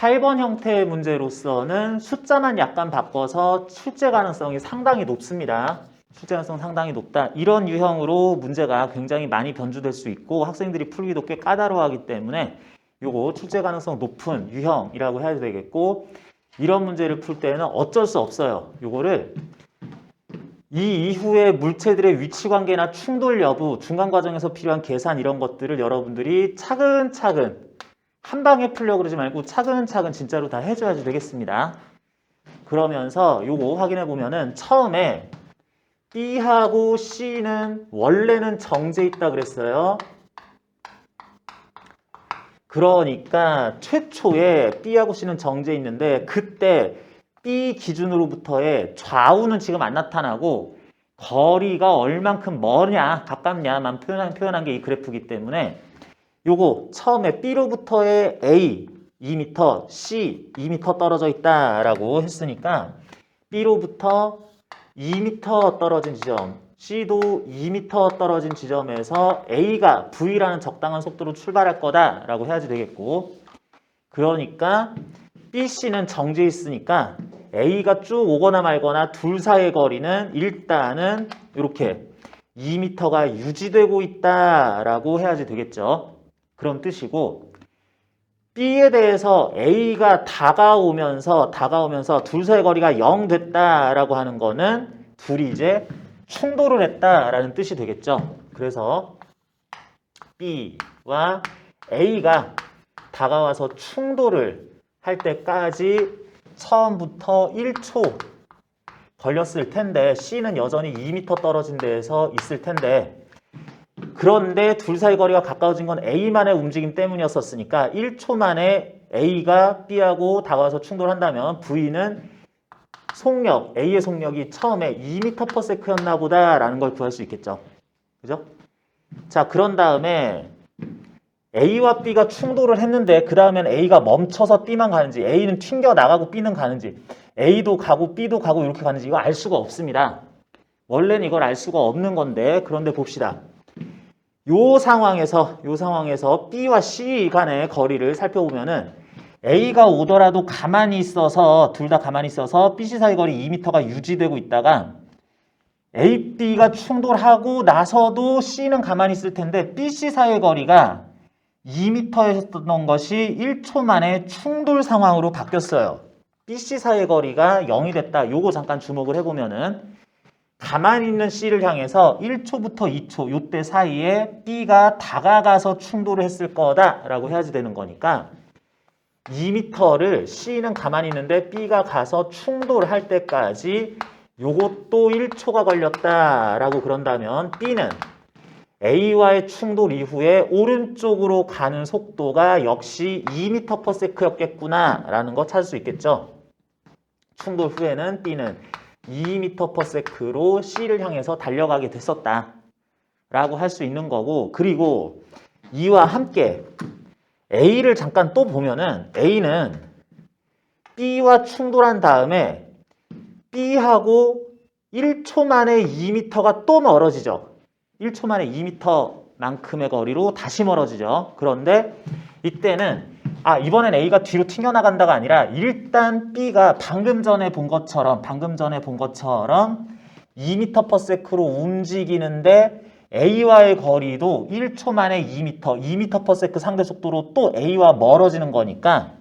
8번 형태의 문제로서는 숫자만 약간 바꿔서 출제 가능성이 상당히 높습니다. 출제 가능성 상당히 높다. 이런 유형으로 문제가 굉장히 많이 변주될 수 있고 학생들이 풀기도 꽤 까다로워하기 때문에 요거 출제 가능성 높은 유형이라고 해야 되겠고, 이런 문제를 풀 때는 어쩔 수 없어요. 요거를 이 이후에 물체들의 위치 관계나 충돌 여부, 중간 과정에서 필요한 계산 이런 것들을 여러분들이 차근차근 한 방에 풀려고 그러지 말고 차근차근 진짜로 다 해줘야지 되겠습니다. 그러면서 요거 확인해 보면은 처음에 B하고 C는 원래는 정제 있다 그랬어요. 그러니까 최초에 B하고 C는 정제 있는데 그때 B 기준으로부터의 좌우는 지금 안 나타나고 거리가 얼만큼 머냐 가깝냐만 표현한 게 이 그래프이기 때문에 요거 처음에 B로부터의 A 2m, C 2m 떨어져 있다라고 했으니까 B로부터 2m 떨어진 지점, C도 2m 떨어진 지점에서 A가 V라는 적당한 속도로 출발할 거다라고 해야지 되겠고, 그러니까 BC는 정지해 있으니까 A가 쭉 오거나 말거나 둘 사이의 거리는 일단은 이렇게 2m가 유지되고 있다라고 해야지 되겠죠. 그런 뜻이고, B에 대해서 A가 다가오면서 둘 사이의 거리가 0 됐다라고 하는 거는 둘이 이제 충돌을 했다라는 뜻이 되겠죠. 그래서 B와 A가 다가와서 충돌을 할 때까지 처음부터 1초 걸렸을 텐데 C는 여전히 2m 떨어진 데에서 있을 텐데, 그런데 둘 사이 거리가 가까워진 건 A만의 움직임 때문이었으니까 1초 만에 A가 B하고 다가와서 충돌한다면 V는 속력, A의 속력이 처음에 2m/s였나 보다라는 걸 구할 수 있겠죠. 그죠? 자, 그런 다음에 A와 B가 충돌을 했는데 그 다음엔 A가 멈춰서 B만 가는지, A는 튕겨나가고 B는 가는지, A도 가고 B도 가고 이렇게 가는지 이거 알 수가 없습니다. 원래는 이걸 알 수가 없는 건데, 그런데 봅시다. 요 상황에서 B와 C 간의 거리를 살펴보면은 A가 오더라도 가만히 있어서, 둘 다 가만히 있어서 BC 사이 거리 2m가 유지되고 있다가 A, B가 충돌하고 나서도 C는 가만히 있을 텐데 BC 사이 거리가 2m였던 것이 1초 만에 충돌 상황으로 바뀌었어요. BC 사이 거리가 0이 됐다. 요거 잠깐 주목을 해보면은 가만히 있는 C를 향해서 1초부터 2초 요때 사이에 B가 다가가서 충돌을 했을 거다라고 해야지 되는 거니까 2m를 C는 가만히 있는데 B가 가서 충돌할 때까지 요것도 1초가 걸렸다라고 그런다면 B는 A와의 충돌 이후에 오른쪽으로 가는 속도가 역시 2m/s였겠구나 라는 거 찾을 수 있겠죠. 충돌 후에는 B는 2m/s로 C를 향해서 달려가게 됐었다 라고 할 수 있는 거고, 그리고 이와 함께 A를 잠깐 또 보면은 A는 B와 충돌한 다음에 B하고 1초 만에 2m가 또 멀어지죠. 1초 만에 2m만큼의 거리로 다시 멀어지죠. 그런데 이때는 이번엔 A가 뒤로 튕겨나간다가 아니라 일단 B가 방금 전에 본 것처럼 2m/s로 움직이는데 A와의 거리도 1초 만에 2m/s 상대 속도로 또 A와 멀어지는 거니까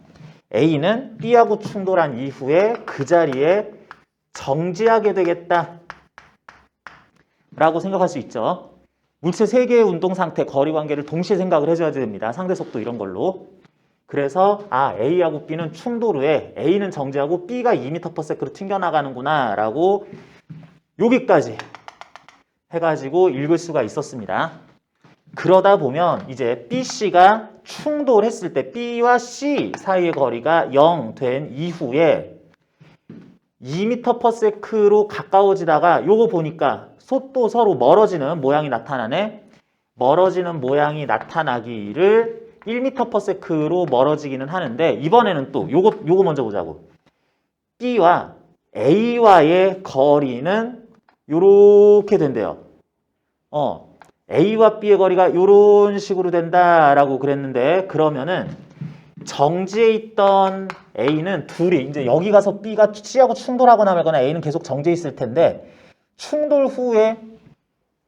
A는 B하고 충돌한 이후에 그 자리에 정지하게 되겠다 라고 생각할 수 있죠. 물체 3개의 운동 상태, 거리 관계를 동시에 생각을 해줘야 됩니다. 상대 속도 이런 걸로. 그래서 A하고 B는 충돌 후에 A는 정지하고 B가 2m/s로 튕겨나가는구나 라고 여기까지 해가지고 읽을 수가 있었습니다. 그러다 보면 이제 BC가 충돌했을 때 B와 C 사이의 거리가 0 된 이후에 2m/s로 가까워지다가 요거 보니까 또 서로 멀어지는 모양이 나타나네. 멀어지는 모양이 나타나기를 1m/s로 멀어지기는 하는데, 이번에는 또 요거 먼저 보자고. B와 A와의 거리는 요렇게 된대요. A와 B의 거리가 요런 식으로 된다라고 그랬는데, 그러면은 정지해 있던 A는 둘이 이제 여기 가서 B가 C하고 충돌하거나 말거나 A는 계속 정지해 있을 텐데 충돌 후에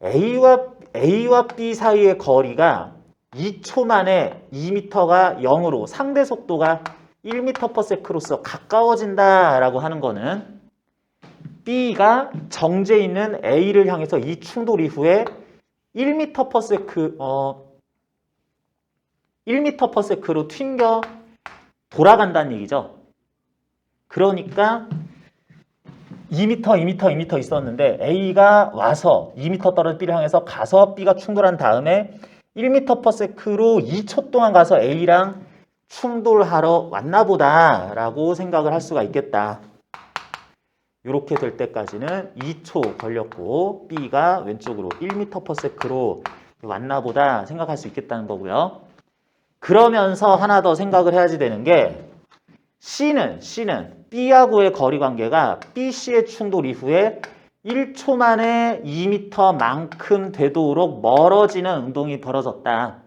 A와 B 사이의 거리가 2초 만에 2m가 0으로 상대 속도가 1m/s로서 가까워진다라고 하는 거는 B가 정지해 있는 A를 향해서 이 충돌 이후에 1m/s로 튕겨 돌아간다는 얘기죠. 그러니까 2m 있었는데 A가 와서 2m 떨어진 B를 향해서 가서 B가 충돌한 다음에 1m/s로 2초 동안 가서 A랑 충돌하러 왔나 보다라고 생각을 할 수가 있겠다. 이렇게 될 때까지는 2초 걸렸고 B가 왼쪽으로 1m/s로 왔나 보다 생각할 수 있겠다는 거고요. 그러면서 하나 더 생각을 해야지 되는 게 C는 B하고의 거리 관계가 BC의 충돌 이후에 1초 만에 2m만큼 되도록 멀어지는 운동이 벌어졌다.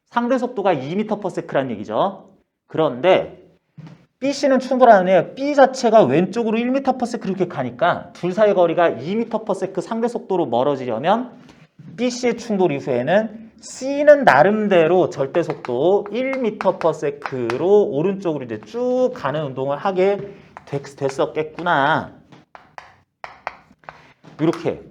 상대 속도가 2m/s라는 얘기죠. 그런데 BC는 충돌하는 B 자체가 왼쪽으로 1m/s 이렇게 가니까 둘 사이 거리가 2m/s 상대 속도로 멀어지려면 BC의 충돌 이후에는 C는 나름대로 절대 속도 1m/s로 오른쪽으로 이제 쭉 가는 운동을 하게 됐었겠구나. 이렇게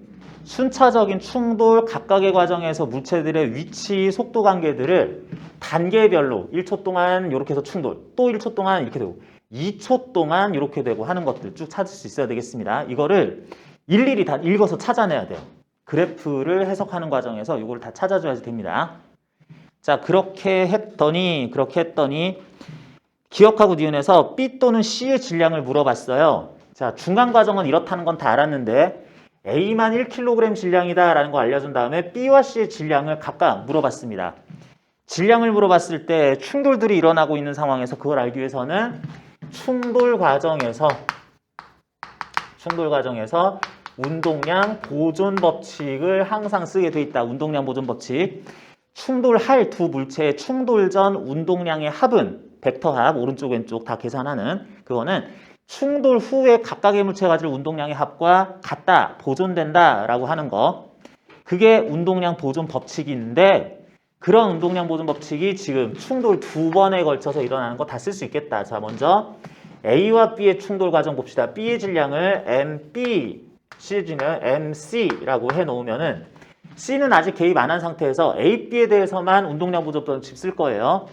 순차적인 충돌 각각의 과정에서 물체들의 위치, 속도 관계들을 단계별로 1초 동안 이렇게 해서 충돌, 또 1초 동안 이렇게 되고 2초 동안 이렇게 되고 하는 것들 쭉 찾을 수 있어야 되겠습니다. 이거를 일일이 다 읽어서 찾아내야 돼요. 그래프를 해석하는 과정에서 이걸 다 찾아줘야지 됩니다. 자, 그렇게 했더니 기억하고 니은에서 B 또는 C의 질량을 물어봤어요. 자, 중간 과정은 이렇다는 건 다 알았는데 A만 1kg 질량이다 라는 거 알려준 다음에 B와 C의 질량을 각각 물어봤습니다. 질량을 물어봤을 때 충돌들이 일어나고 있는 상황에서 그걸 알기 위해서는 충돌 과정에서 운동량 보존 법칙을 항상 쓰게 돼 있다. 운동량 보존 법칙. 충돌할 두 물체의 충돌 전 운동량의 합은 벡터 합, 오른쪽 왼쪽 다 계산하는 그거는 충돌 후에 각각의 물체가 가질 운동량의 합과 같다, 보존된다 라고 하는 거. 그게 운동량 보존 법칙인데 그런 운동량 보존 법칙이 지금 충돌 두 번에 걸쳐서 일어나는 거 다 쓸 수 있겠다. 자, 먼저 A와 B의 충돌 과정 봅시다. B의 질량을 MB, C의 질량을 MC라고 해놓으면은 C는 아직 개입 안 한 상태에서 A, B에 대해서만 운동량 보존 법칙 쓸 거예요.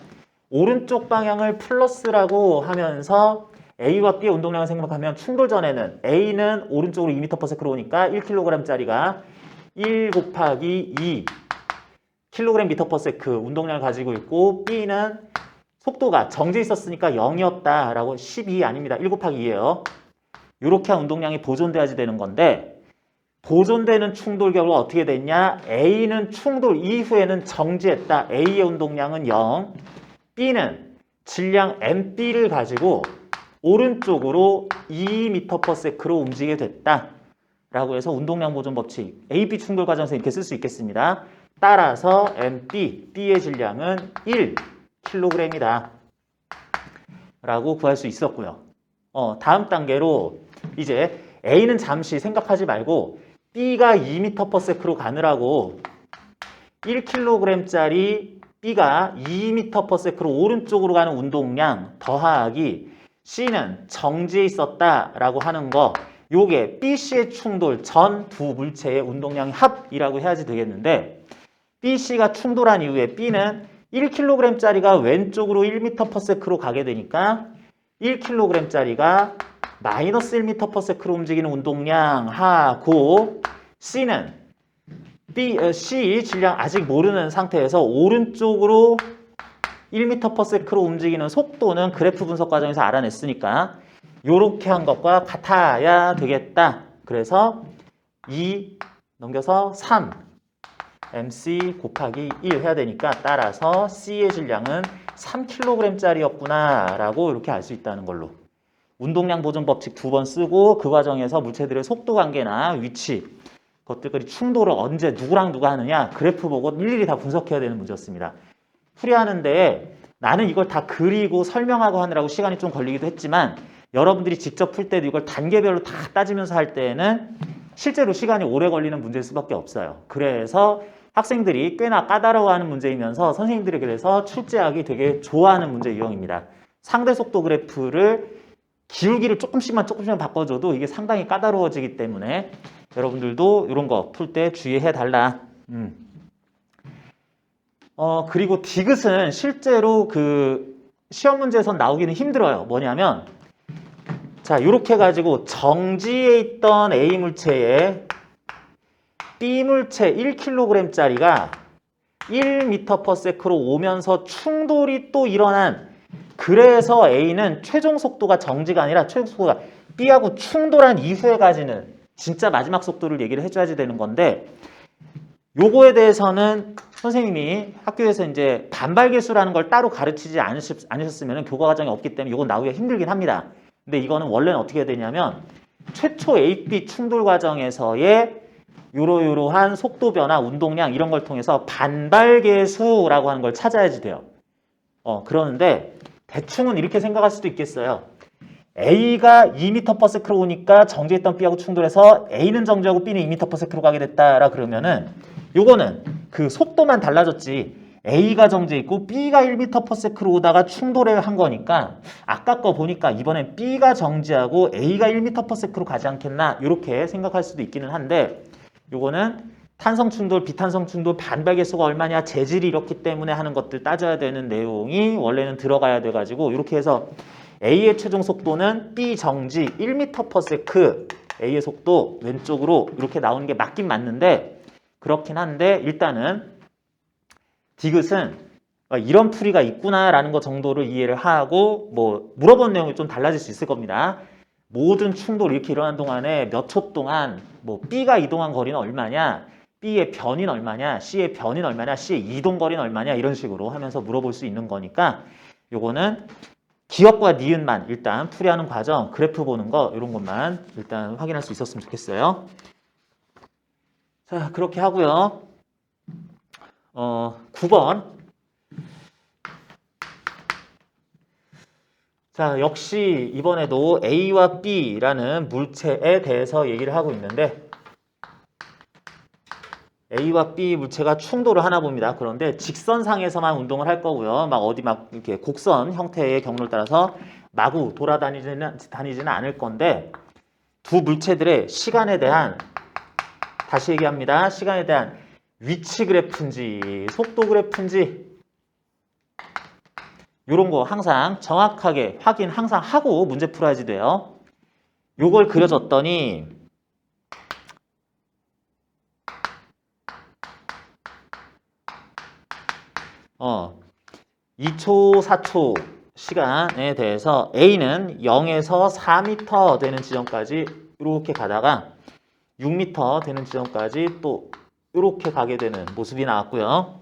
오른쪽 방향을 플러스라고 하면서 A와 B의 운동량을 생각하면 충돌 전에는 A는 오른쪽으로 2m/s로 오니까 1kg짜리가 1 곱하기 2 kg/s 운동량을 가지고 있고 B는 속도가 정지해 있었으니까 0이었다라고 12 아닙니다. 1 곱하기 2예요. 이렇게 한 운동량이 보존돼야지 되는 건데 보존되는 충돌 결과 어떻게 됐냐? A는 충돌 이후에는 정지했다. A의 운동량은 0. B는 질량 MB를 가지고 오른쪽으로 2m/s로 움직이게 됐다. 라고 해서 운동량 보존 법칙 AB 충돌 과정에서 이렇게 쓸 수 있겠습니다. 따라서 MB, B의 질량은 1kg이다. 라고 구할 수 있었고요. 다음 단계로 이제 A는 잠시 생각하지 말고 B가 2m/s로 가느라고 1kg짜리 B가 2m/s로 오른쪽으로 가는 운동량 더하기 C는 정지해 있었다라고 하는 거 요게 BC의 충돌 전 두 물체의 운동량의 합이라고 해야지 되겠는데 BC가 충돌한 이후에 B는 1kg짜리가 왼쪽으로 1m/s로 가게 되니까 1kg짜리가 마이너스 1m/s로 움직이는 운동량 하고 C는 C 질량 아직 모르는 상태에서 오른쪽으로 1m/s로 움직이는 속도는 그래프 분석 과정에서 알아냈으니까 이렇게 한 것과 같아야 되겠다. 그래서 2 넘겨서 3 MC 곱하기 1 해야 되니까 따라서 C의 질량은 3kg짜리였구나 라고 이렇게 알 수 있다는 걸로 운동량 보존 법칙 두 번 쓰고 그 과정에서 물체들의 속도 관계나 위치 그것들끼리 충돌을 언제 누구랑 누가 하느냐 그래프 보고 일일이 다 분석해야 되는 문제였습니다. 풀이하는데 나는 이걸 다 그리고 설명하고 하느라고 시간이 좀 걸리기도 했지만 여러분들이 직접 풀 때도 이걸 단계별로 다 따지면서 할 때에는 실제로 시간이 오래 걸리는 문제일 수밖에 없어요. 그래서 학생들이 꽤나 까다로워하는 문제이면서 선생님들이 그래서 출제하기 되게 좋아하는 문제 유형입니다. 상대 속도 그래프를 기울기를 조금씩만 바꿔줘도 이게 상당히 까다로워지기 때문에 여러분들도 이런 거 풀 때 주의해 달라. 그리고 디귿은 실제로 그 시험 문제에선 나오기는 힘들어요. 뭐냐면 자, 이렇게 가지고 정지에 있던 A 물체에 B 물체 1kg짜리가 1m/s로 오면서 충돌이 또 일어난, 그래서 A는 최종 속도가 정지가 아니라 최종 속도가 B하고 충돌한 이후에 가지는 진짜 마지막 속도를 얘기를 해줘야지 되는 건데, 요거에 대해서는 선생님이 학교에서 이제 반발계수라는 걸 따로 가르치지 않으셨으면 교과 과정이 없기 때문에 요건 나오기가 힘들긴 합니다. 근데 이거는 원래는 어떻게 해야 되냐면 최초 A-B 충돌 과정에서의 요러요러한 속도 변화, 운동량 이런 걸 통해서 반발계수라고 하는 걸 찾아야지 돼요. 그러는데 대충은 이렇게 생각할 수도 있겠어요. A가 2m/s로 오니까 정지했던 B하고 충돌해서 A는 정지하고 B는 2m/s로 가게 됐다라 그러면은 요거는 그 속도만 달라졌지 A가 정지했고 B가 1m/s로 오다가 충돌을 한 거니까 아까 거 보니까 이번엔 B가 정지하고 A가 1m/s로 가지 않겠나 이렇게 생각할 수도 있기는 한데, 요거는 탄성 충돌, 비탄성 충돌, 반발계수가 얼마냐, 재질이 이렇기 때문에 하는 것들 따져야 되는 내용이 원래는 들어가야 돼가지고 이렇게 해서 A의 최종 속도는 B 정지 1m/s, A의 속도 왼쪽으로 이렇게 나오는 게 맞긴 맞는데, 그렇긴 한데 일단은 디귿은 이런 풀이가 있구나라는 것 정도를 이해를 하고, 뭐 물어본 내용이 좀 달라질 수 있을 겁니다. 모든 충돌이 이렇게 일어난 동안에 몇 초 동안 뭐 B가 이동한 거리는 얼마냐, B의 변인 얼마냐, C의 변인 얼마냐, C의 이동 거리는 얼마냐, 이런 식으로 하면서 물어볼 수 있는 거니까 요거는 기억과 니은만 일단 풀이하는 과정, 그래프 보는 거 이런 것만 일단 확인할 수 있었으면 좋겠어요. 자, 그렇게 하고요. 9번. 자, 역시 이번에도 A와 B라는 물체에 대해서 얘기를 하고 있는데, A와 B 물체가 충돌을 하나 봅니다. 그런데 직선상에서만 운동을 할 거고요. 막 어디 막 이렇게 곡선 형태의 경로를 따라서 마구 다니지는 않을 건데, 두 물체들의 시간에 대한, 다시 얘기합니다. 시간에 대한 위치 그래프인지 속도 그래프인지 이런 거 항상 정확하게 확인 항상 하고 문제 풀어야지 돼요. 요걸 그려줬더니 어 2초, 4초 시간에 대해서 A는 0에서 4m 되는 지점까지 이렇게 가다가 6m 되는 지점까지 또 이렇게 가게 되는 모습이 나왔고요.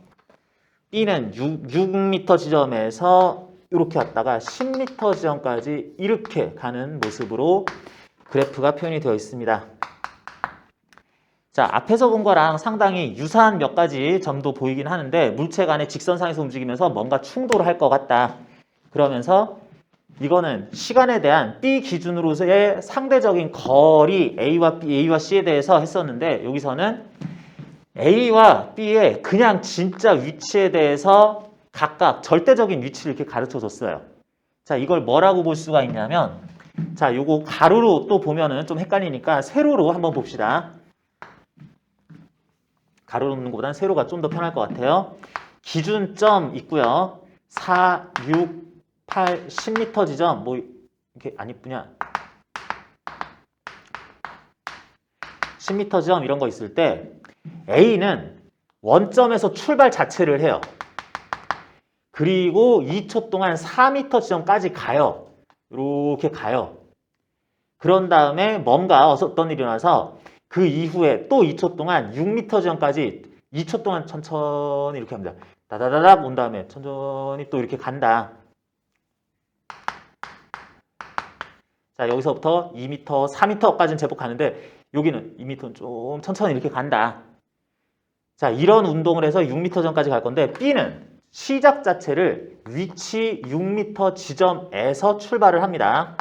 B는 6m 지점에서 이렇게 왔다가 10m 지점까지 이렇게 가는 모습으로 그래프가 표현이 되어 있습니다. 자, 앞에서 본 거랑 상당히 유사한 몇 가지 점도 보이긴 하는데, 물체 간의 직선상에서 움직이면서 뭔가 충돌을 할 것 같다. 그러면서 이거는 시간에 대한 B 기준으로서의 상대적인 거리 A와 C에 대해서 했었는데, 여기서는 A와 B의 그냥 진짜 위치에 대해서 각각 절대적인 위치를 이렇게 가르쳐 줬어요. 자, 이걸 뭐라고 볼 수가 있냐면, 자, 요거 가로로 또 보면은 좀 헷갈리니까 세로로 한번 봅시다. 가로로 놓는 것보다는 세로가 좀 더 편할 것 같아요. 기준점 있고요. 4, 6, 8, 10m 지점, 뭐 이렇게 안 이쁘냐? 10m 지점 이런 거 있을 때 A는 원점에서 출발 자체를 해요. 그리고 2초 동안 4m 지점까지 가요. 이렇게 가요. 그런 다음에 뭔가 어떤 일이 일어나서 그 이후에 또 2초 동안 6m 지점까지 2초 동안 천천히 이렇게 합니다. 다다다닥 온 다음에 천천히 또 이렇게 간다. 자, 여기서부터 2m, 4m까지는 제법 가는데 여기는 2m는 좀 천천히 이렇게 간다. 자, 이런 운동을 해서 6m 전까지 갈 건데 B는 시작 자체를 위치 6m 지점에서 출발을 합니다.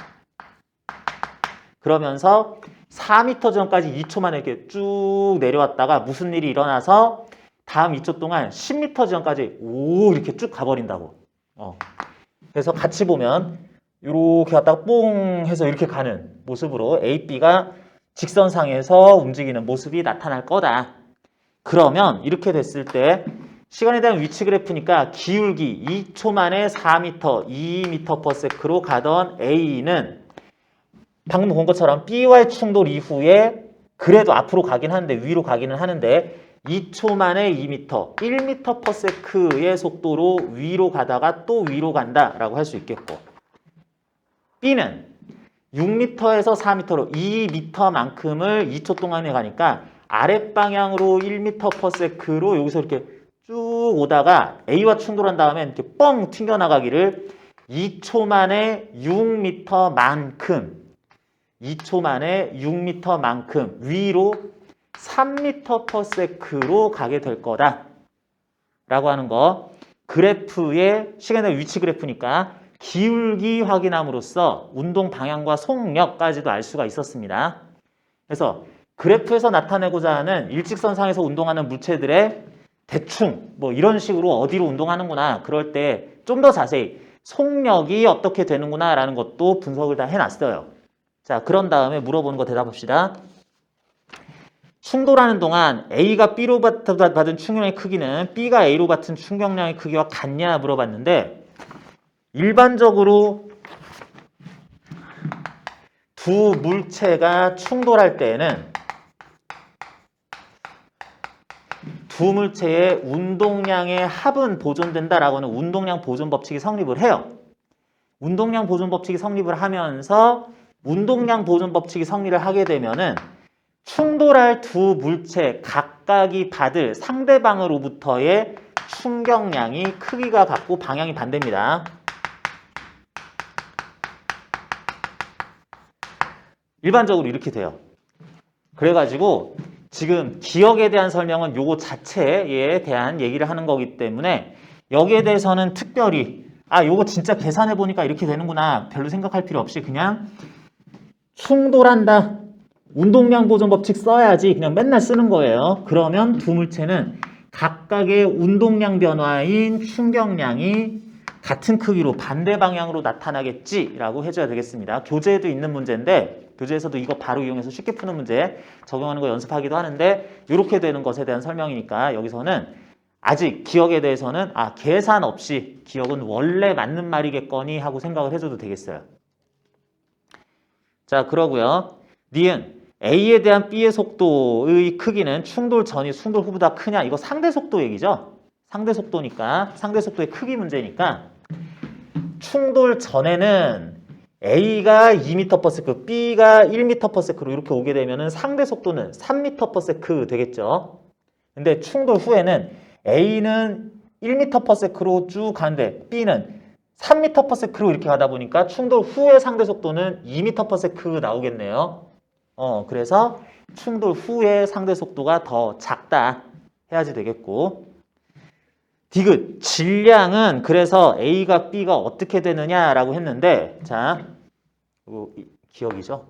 그러면서 4m 지점까지 2초 만에 이렇게 쭉 내려왔다가 무슨 일이 일어나서 다음 2초 동안 10m 지점까지 이렇게 쭉 가버린다고. 그래서 같이 보면 이렇게 갔다가 뽕 해서 이렇게 가는 모습으로 A, B가 직선상에서 움직이는 모습이 나타날 거다. 그러면 이렇게 됐을 때 시간에 대한 위치 그래프니까 기울기 2초 만에 4m, 2m/s로 가던 A는 방금 본 것처럼 B와의 충돌 이후에 그래도 앞으로 가긴 하는데 위로 가기는 하는데 2초 만에 2m, 1m/s의 속도로 위로 가다가 또 위로 간다라고 할 수 있겠고 B는 6m에서 4m로 2m만큼을 2초 동안에 가니까 아랫방향으로 1m/s로 여기서 이렇게 쭉 오다가 A와 충돌한 다음에 이렇게 뻥 튕겨나가기를 2초 만에 6m만큼 2초 만에 6m만큼 위로 3m/s로 가게 될 거다 라고 하는 거. 그래프의 시간의 위치 그래프니까 기울기 확인함으로써 운동 방향과 속력까지도 알 수가 있었습니다. 그래서 그래프에서 나타내고자 하는 일직선상에서 운동하는 물체들의 대충 뭐 이런 식으로 어디로 운동하는구나 그럴 때 좀 더 자세히 속력이 어떻게 되는구나 라는 것도 분석을 다 해놨어요. 자, 그런 다음에 물어보는 거 대답합시다. 충돌하는 동안 A가 B로 받은 충격량의 크기는 B가 A로 받은 충격량의 크기와 같냐 물어봤는데 일반적으로 두 물체가 충돌할 때에는 두 물체의 운동량의 합은 보존된다라고 하는 운동량 보존 법칙이 성립을 해요. 운동량 보존 법칙이 성립을 하면서 운동량 보존 법칙이 성립을 하게 되면은 충돌할 두 물체 각각이 받을 상대방으로부터의 충격량이 크기가 같고 방향이 반대입니다. 일반적으로 이렇게 돼요. 그래가지고 지금 기억에 대한 설명은 요거 자체에 대한 얘기를 하는 거기 때문에 여기에 대해서는 특별히 요거 진짜 계산해 보니까 이렇게 되는구나 별로 생각할 필요 없이 그냥 충돌한다. 운동량 보존 법칙 써야지 그냥 맨날 쓰는 거예요. 그러면 두 물체는 각각의 운동량 변화인 충격량이 같은 크기로 반대 방향으로 나타나겠지라고 해줘야 되겠습니다. 교재에도 있는 문제인데 교재에서도 이거 바로 이용해서 쉽게 푸는 문제 적용하는 거 연습하기도 하는데 이렇게 되는 것에 대한 설명이니까 여기서는 아직 기억에 대해서는 계산 없이 기억은 원래 맞는 말이겠거니 하고 생각을 해줘도 되겠어요. 자, 그러고요. 니은 A에 대한 B의 속도의 크기는 충돌 전이 충돌 후보다 크냐? 이거 상대 속도 얘기죠? 상대 속도니까 상대 속도의 크기 문제니까 충돌 전에는 A가 2m/s, B가 1m/s로 이렇게 오게 되면은 상대 속도는 3m/s 되겠죠. 근데 충돌 후에는 A는 1m/s로 쭉 가는데 B는 3m/s로 이렇게 가다 보니까 충돌 후의 상대 속도는 2m/s 나오겠네요. 그래서 충돌 후의 상대 속도가 더 작다 해야지 되겠고 디귿, 질량은 그래서 A가 B가 어떻게 되느냐라고 했는데 자, 기억이죠?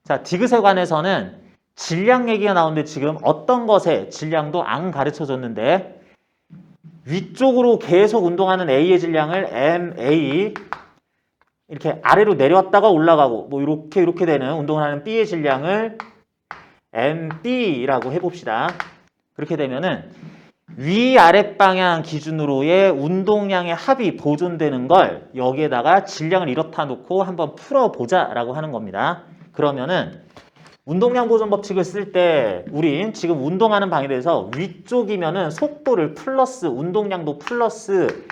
자, 디귿에 관해서는 질량 얘기가 나오는데 지금 어떤 것의 질량도 안 가르쳐줬는데 위쪽으로 계속 운동하는 A의 질량을 MA 이렇게 아래로 내려왔다가 올라가고 뭐 이렇게 되는 운동을 하는 B의 질량을 MB라고 해봅시다. 그렇게 되면은 위아랫 방향 기준으로의 운동량의 합이 보존되는 걸 여기에다가 질량을 이렇다 놓고 한번 풀어보자 라고 하는 겁니다. 그러면은 운동량 보존 법칙을 쓸 때 우린 지금 운동하는 방에 대해서 위쪽이면은 속도를 플러스 운동량도 플러스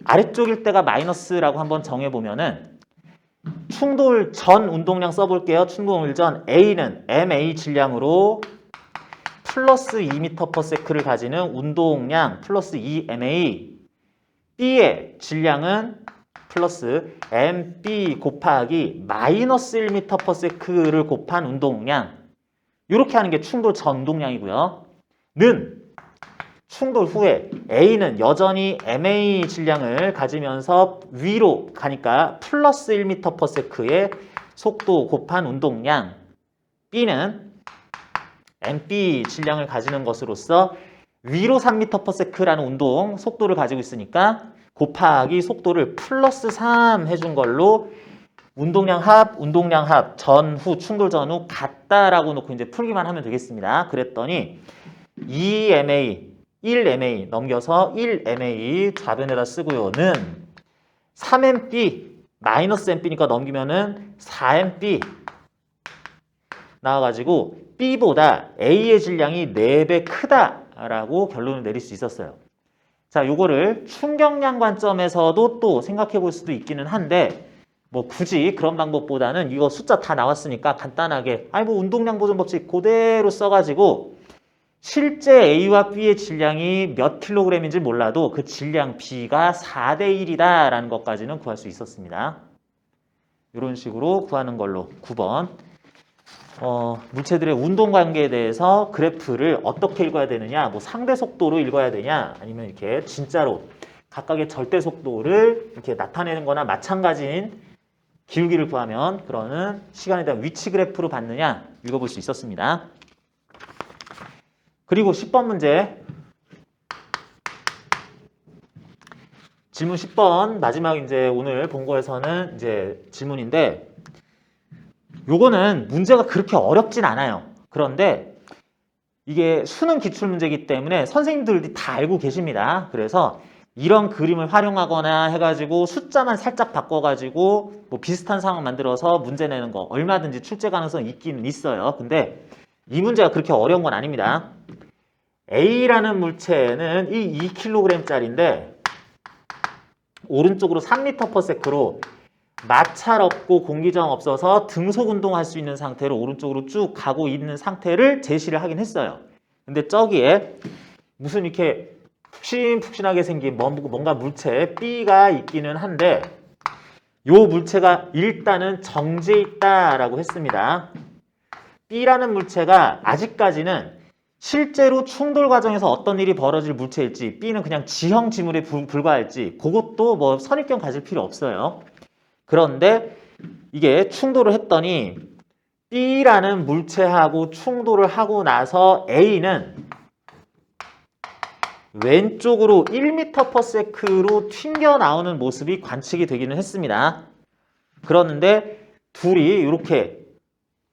아래쪽일 때가 마이너스라고 한번 정해보면은 충돌 전 운동량 써볼게요. 충돌 전 A는 MA 질량으로 플러스 2m/s를 가지는 운동량 플러스 2MA B의 질량은 플러스 MB 곱하기 마이너스 1m/s를 곱한 운동량 이렇게 하는 게 충돌 전 운동량이고요. 는 충돌 후에 A는 여전히 ma 질량을 가지면서 위로 가니까 플러스 1m/s의 속도 곱한 운동량, B는 mb 질량을 가지는 것으로서 위로 3m/s라는 운동 속도를 가지고 있으니까 곱하기 속도를 플러스 3 해준 걸로 운동량 합, 전후, 충돌 전후 같다라고 놓고 이제 풀기만 하면 되겠습니다. 그랬더니 2ma, 1ma 넘겨서 1ma 좌변에다 쓰고요는 3mb 마이너스 mb니까 넘기면은 4mb 나와가지고 B보다 A의 질량이 4배 크다라고 결론을 내릴 수 있었어요. 자, 요거를 충격량 관점에서도 또 생각해 볼 수도 있기는 한데 뭐 굳이 그런 방법보다는 이거 숫자 다 나왔으니까 간단하게 뭐 운동량 보존 법칙 그대로 써가지고 실제 A와 B의 질량이 몇 킬로그램인지 몰라도 그 질량 B가 4대 1이다 라는 것까지는 구할 수 있었습니다. 이런 식으로 구하는 걸로 9번 물체들의 운동 관계에 대해서 그래프를 어떻게 읽어야 되느냐, 뭐 상대 속도로 읽어야 되냐, 아니면 이렇게 진짜로 각각의 절대 속도를 이렇게 나타내는 거나 마찬가지인 기울기를 구하면 그러는 시간에 대한 위치 그래프로 받느냐 읽어볼 수 있었습니다. 그리고 10번 문제. 질문 10번 마지막 이제 오늘 본 거에서는 이제 질문인데 요거는 문제가 그렇게 어렵진 않아요. 그런데 이게 수능 기출 문제이기 때문에 선생님들이 다 알고 계십니다. 그래서 이런 그림을 활용하거나 해가지고 숫자만 살짝 바꿔가지고 뭐 비슷한 상황 만들어서 문제 내는 거 얼마든지 출제 가능성이 있기는 있어요. 근데 이 문제가 그렇게 어려운 건 아닙니다. A라는 물체는 이 2kg짜리인데 오른쪽으로 3m/s로 마찰 없고 공기저항 없어서 등속 운동할 수 있는 상태로 오른쪽으로 쭉 가고 있는 상태를 제시를 하긴 했어요. 근데 저기에 무슨 이렇게 푹신푹신하게 생긴 뭔가 물체 B가 있기는 한데 요 물체가 일단은 정지해 있다라고 했습니다. B라는 물체가 아직까지는 실제로 충돌 과정에서 어떤 일이 벌어질 물체일지 B는 그냥 지형 지물에 불과할지 그것도 뭐 선입견 가질 필요 없어요. 그런데 이게 충돌을 했더니 B라는 물체하고 충돌을 하고 나서 A는 왼쪽으로 1m/s로 튕겨 나오는 모습이 관측이 되기는 했습니다. 그러는데 둘이 이렇게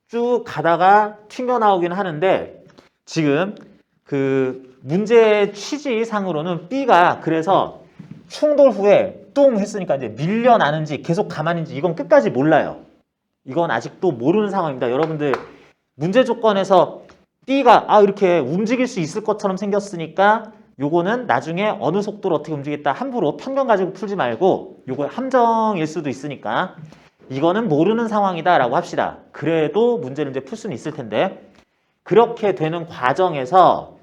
쭉 가다가 튕겨 나오긴 하는데 지금 그 문제 취지상으로는 B가 그래서 충돌 후에 뚱 했으니까 이제 밀려나는지 계속 가만인지 이건 끝까지 몰라요. 이건 아직도 모르는 상황입니다. 여러분들 문제 조건에서 B가 이렇게 움직일 수 있을 것처럼 생겼으니까 요거는 나중에 어느 속도로 어떻게 움직이겠다 함부로 편견 가지고 풀지 말고 요거 함정일 수도 있으니까 이거는 모르는 상황이다 라고 합시다. 그래도 문제를 이제 풀 수는 있을 텐데 그렇게 되는 과정에서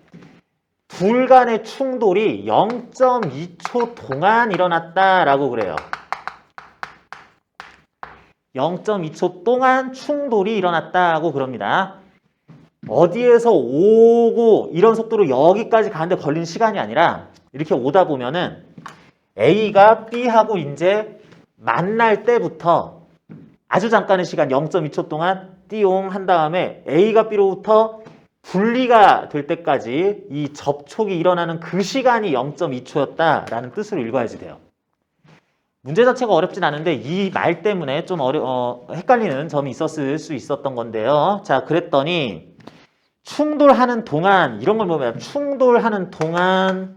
둘 간의 충돌이 0.2초 동안 일어났다라고 그래요. 0.2초 동안 충돌이 일어났다고 그럽니다. 어디에서 오고 이런 속도로 여기까지 가는데 걸린 시간이 아니라 이렇게 오다 보면은 A가 B하고 이제 만날 때부터 아주 잠깐의 시간 0.2초 동안 띠용 한 다음에 A가 B로부터 분리가 될 때까지 이 접촉이 일어나는 그 시간이 0.2초였다라는 뜻으로 읽어야지 돼요. 문제 자체가 어렵진 않은데 이 말 때문에 좀 헷갈리는 점이 있었을 수 있었던 건데요. 자, 그랬더니 충돌하는 동안 이런 걸 보면 충돌하는 동안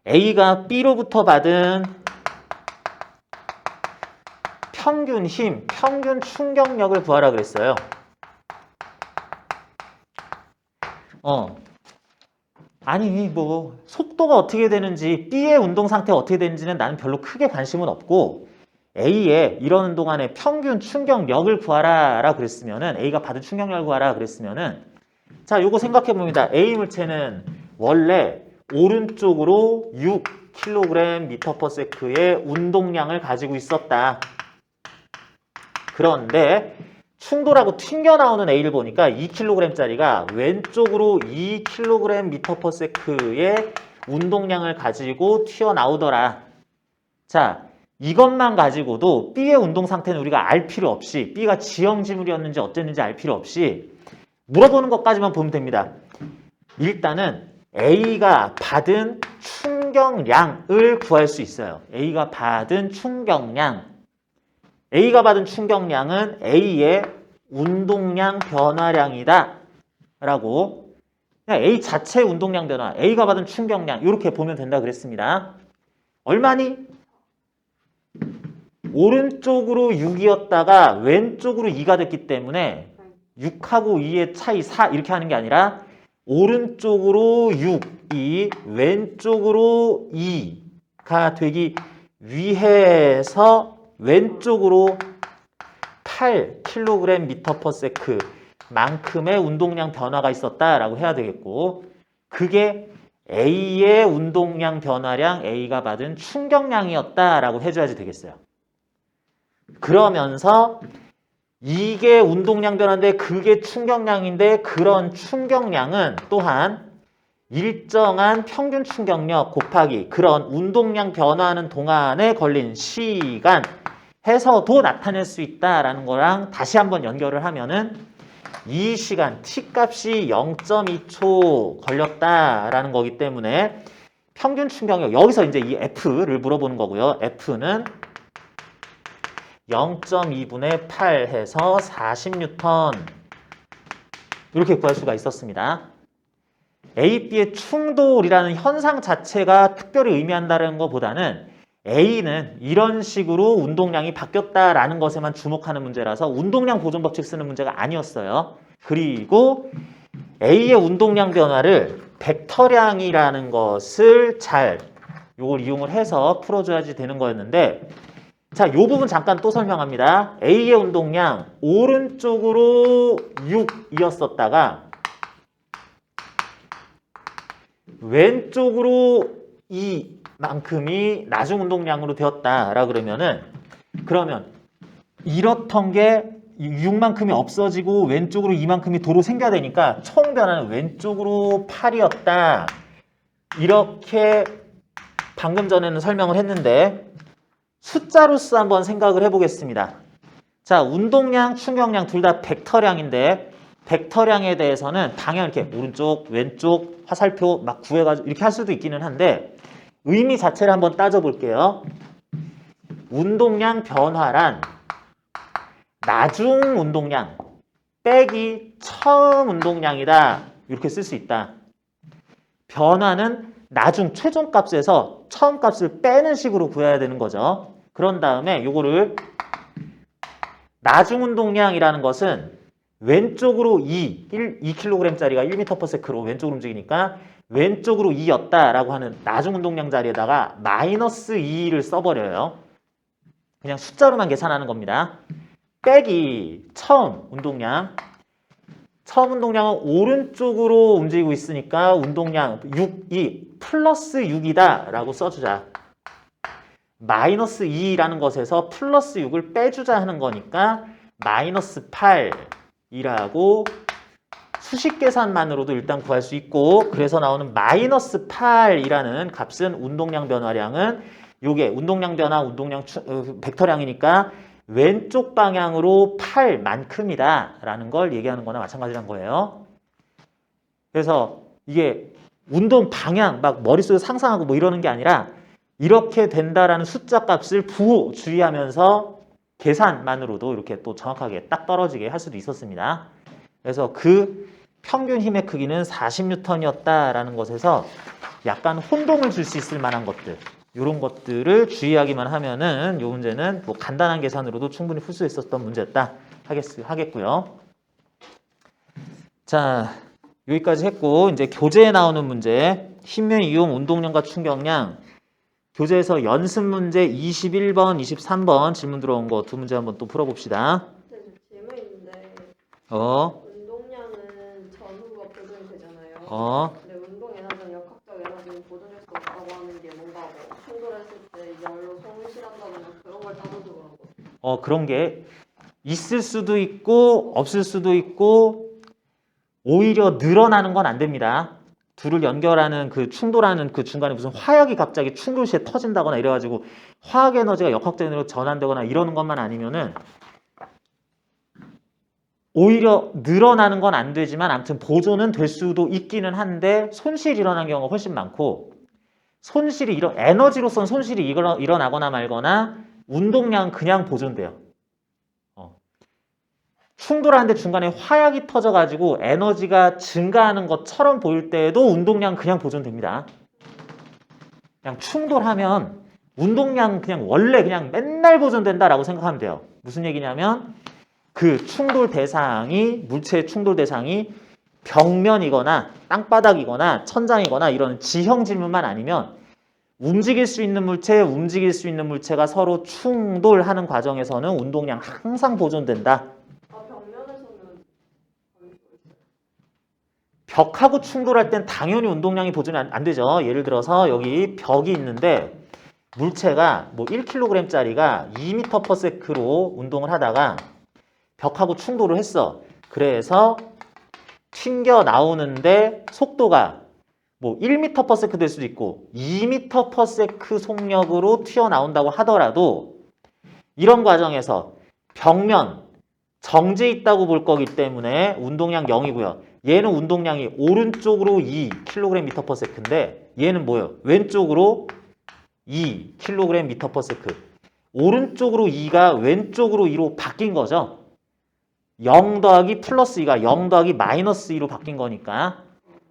A가 B로부터 받은 평균 힘, 평균 충격력을 구하라 그랬어요. 아니 뭐 속도가 어떻게 되는지 B의 운동 상태가 어떻게 되는지는 나는 별로 크게 관심은 없고 A의 이러는 동안에 평균 충격력을 구하라 라 그랬으면은 A가 받은 충격력을 구하라 그랬으면은 자 요거 생각해 봅니다. A 물체는 원래 오른쪽으로 6kg/s의 운동량을 가지고 있었다. 그런데 충돌하고 튕겨 나오는 A를 보니까 2kg짜리가 왼쪽으로 2kg/m의 운동량을 가지고 튀어나오더라. 자, 이것만 가지고도 B의 운동 상태는 우리가 알 필요 없이, B가 지형지물이었는지 어땠는지 알 필요 없이 물어보는 것까지만 보면 됩니다. 일단은 A가 받은 충격량을 구할 수 있어요. A가 받은 충격량. A가 받은 충격량은 A의 운동량 변화량이다 라고, 그냥 A 자체의 운동량 변화, A가 받은 충격량 이렇게 보면 된다 그랬습니다. 얼마니? 오른쪽으로 6이었다가 왼쪽으로 2가 됐기 때문에 6하고 2의 차이 4 이렇게 하는 게 아니라 오른쪽으로 6이 왼쪽으로 2가 되기 위해서 왼쪽으로 8kg/s 만큼의 운동량 변화가 있었다라고 해야 되겠고, 그게 A의 운동량 변화량, A가 받은 충격량이었다라고 해줘야지 되겠어요. 그러면서 이게 운동량 변화인데 그게 충격량인데, 그런 충격량은 또한 일정한 평균 충격력 곱하기 그런 운동량 변화하는 동안에 걸린 시간 해서도 나타낼 수 있다라는 거랑 다시 한번 연결을 하면은 이 시간 T값이 0.2초 걸렸다라는 거기 때문에 평균 충격력, 여기서 이제 이 F를 물어보는 거고요. F는 0.2분의 8 해서 40N 이렇게 구할 수가 있었습니다. A, B의 충돌이라는 현상 자체가 특별히 의미한다는 것보다는 A는 이런 식으로 운동량이 바뀌었다라는 것에만 주목하는 문제라서 운동량 보존 법칙 쓰는 문제가 아니었어요. 그리고 A의 운동량 변화를 벡터량이라는 것을 요걸 이용을 해서 풀어줘야지 되는 거였는데, 자, 요 부분 잠깐 또 설명합니다. A의 운동량 오른쪽으로 6이었었다가 왼쪽으로 2만큼이 나중 운동량으로 되었다라 그러면 이렇던 게 6만큼이 없어지고 왼쪽으로 2만큼이 도로 생겨야 되니까 총 변화는 왼쪽으로 8이었다. 이렇게 방금 전에는 설명을 했는데 숫자로서 한번 생각을 해보겠습니다. 자, 운동량, 충격량 둘 다 벡터량인데 벡터량에 대해서는 방향 이렇게 오른쪽, 왼쪽, 화살표 막 구해가지고 이렇게 할 수도 있기는 한데 의미 자체를 한번 따져볼게요. 운동량 변화란 나중 운동량 빼기 처음 운동량이다. 이렇게 쓸 수 있다. 변화는 나중 최종값에서 처음값을 빼는 식으로 구해야 되는 거죠. 그런 다음에 요거를 나중 운동량이라는 것은 왼쪽으로 2kg짜리가 1m/s로 왼쪽으로 움직이니까 왼쪽으로 2였다라고 하는 나중 운동량 자리에다가 마이너스 2를 써버려요. 그냥 숫자로만 계산하는 겁니다. 빼기 처음 운동량. 처음 운동량은 오른쪽으로 움직이고 있으니까 운동량 6이 플러스 6이다 라고 써주자. 마이너스 2라는 것에서 플러스 6을 빼주자 하는 거니까 마이너스 8이라고 수식 계산만으로도 일단 구할 수 있고, 그래서 나오는 마이너스 8이라는 값은 운동량 변화량은 요게 운동량 변화, 운동량 벡터량이니까 왼쪽 방향으로 8만큼이다 라는 걸 얘기하는 거나 마찬가지란 거예요. 그래서 이게 운동 방향 막 머릿속에 상상하고 뭐 이러는 게 아니라 이렇게 된다라는 숫자 값을 주의하면서 계산만으로도 이렇게 또 정확하게 딱 떨어지게 할 수도 있었습니다. 그래서 그 평균 힘의 크기는 40N이었다라는 것에서 약간 혼동을 줄 수 있을 만한 것들, 이런 것들을 주의하기만 하면은 이 문제는 뭐 간단한 계산으로도 충분히 풀 수 있었던 문제였다 하겠고요. 자, 여기까지 했고 이제 교재에 나오는 문제, 힘의 이용, 운동량과 충격량. 교재에서 연습 문제 21번, 23번 질문 들어온 거 두 문제 한번 또 풀어봅시다. 네, 질문 있는데 운동량은 전후가 보존이 되잖아요. 근데 운동 에너지는 역학적 에너지는 보존할 수 없다고 하는 게 뭔가 뭐 충돌했을 때 열로 손실한다거나 그런 걸 따져주더라고요. 그런 게 있을 수도 있고 없을 수도 있고 오히려 늘어나는 건 안 됩니다. 둘을 연결하는 그 충돌하는 그 중간에 무슨 화약이 갑자기 충돌 시에 터진다거나 이래가지고 화학 에너지가 역학적 에너지로 전환되거나 이러는 것만 아니면은 오히려 늘어나는 건 안 되지만 아무튼 보존은 될 수도 있기는 한데 손실이 일어나는 경우가 훨씬 많고 손실이 에너지로선 손실이 일어나거나 말거나 운동량은 그냥 보존돼요. 충돌하는데 중간에 화약이 터져가지고 에너지가 증가하는 것처럼 보일 때에도 운동량 그냥 보존됩니다. 그냥 충돌하면 운동량 그냥 원래 그냥 맨날 보존된다라고 생각하면 돼요. 무슨 얘기냐면 그 충돌 대상이 물체의 충돌 대상이 벽면이거나 땅바닥이거나 천장이거나 이런 지형 질문만 아니면 움직일 수 있는 물체, 움직일 수 있는 물체가 서로 충돌하는 과정에서는 운동량 항상 보존된다. 벽하고 충돌할 땐 당연히 운동량이 보존이 안 되죠. 예를 들어서 여기 벽이 있는데 물체가 뭐 1kg짜리가 2m/s로 운동을 하다가 벽하고 충돌을 했어. 그래서 튕겨 나오는데 속도가 뭐 1m/s 될 수도 있고 2m/s 속력으로 튀어나온다고 하더라도 이런 과정에서 벽면 정지 있다고 볼 거기 때문에 운동량 0이고요. 얘는 운동량이 오른쪽으로 2kg/m인데 얘는 뭐예요? 왼쪽으로 2kg/m. 오른쪽으로 2가 왼쪽으로 2로 바뀐 거죠. 0 더하기 플러스 2가 0 더하기 마이너스 2로 바뀐 거니까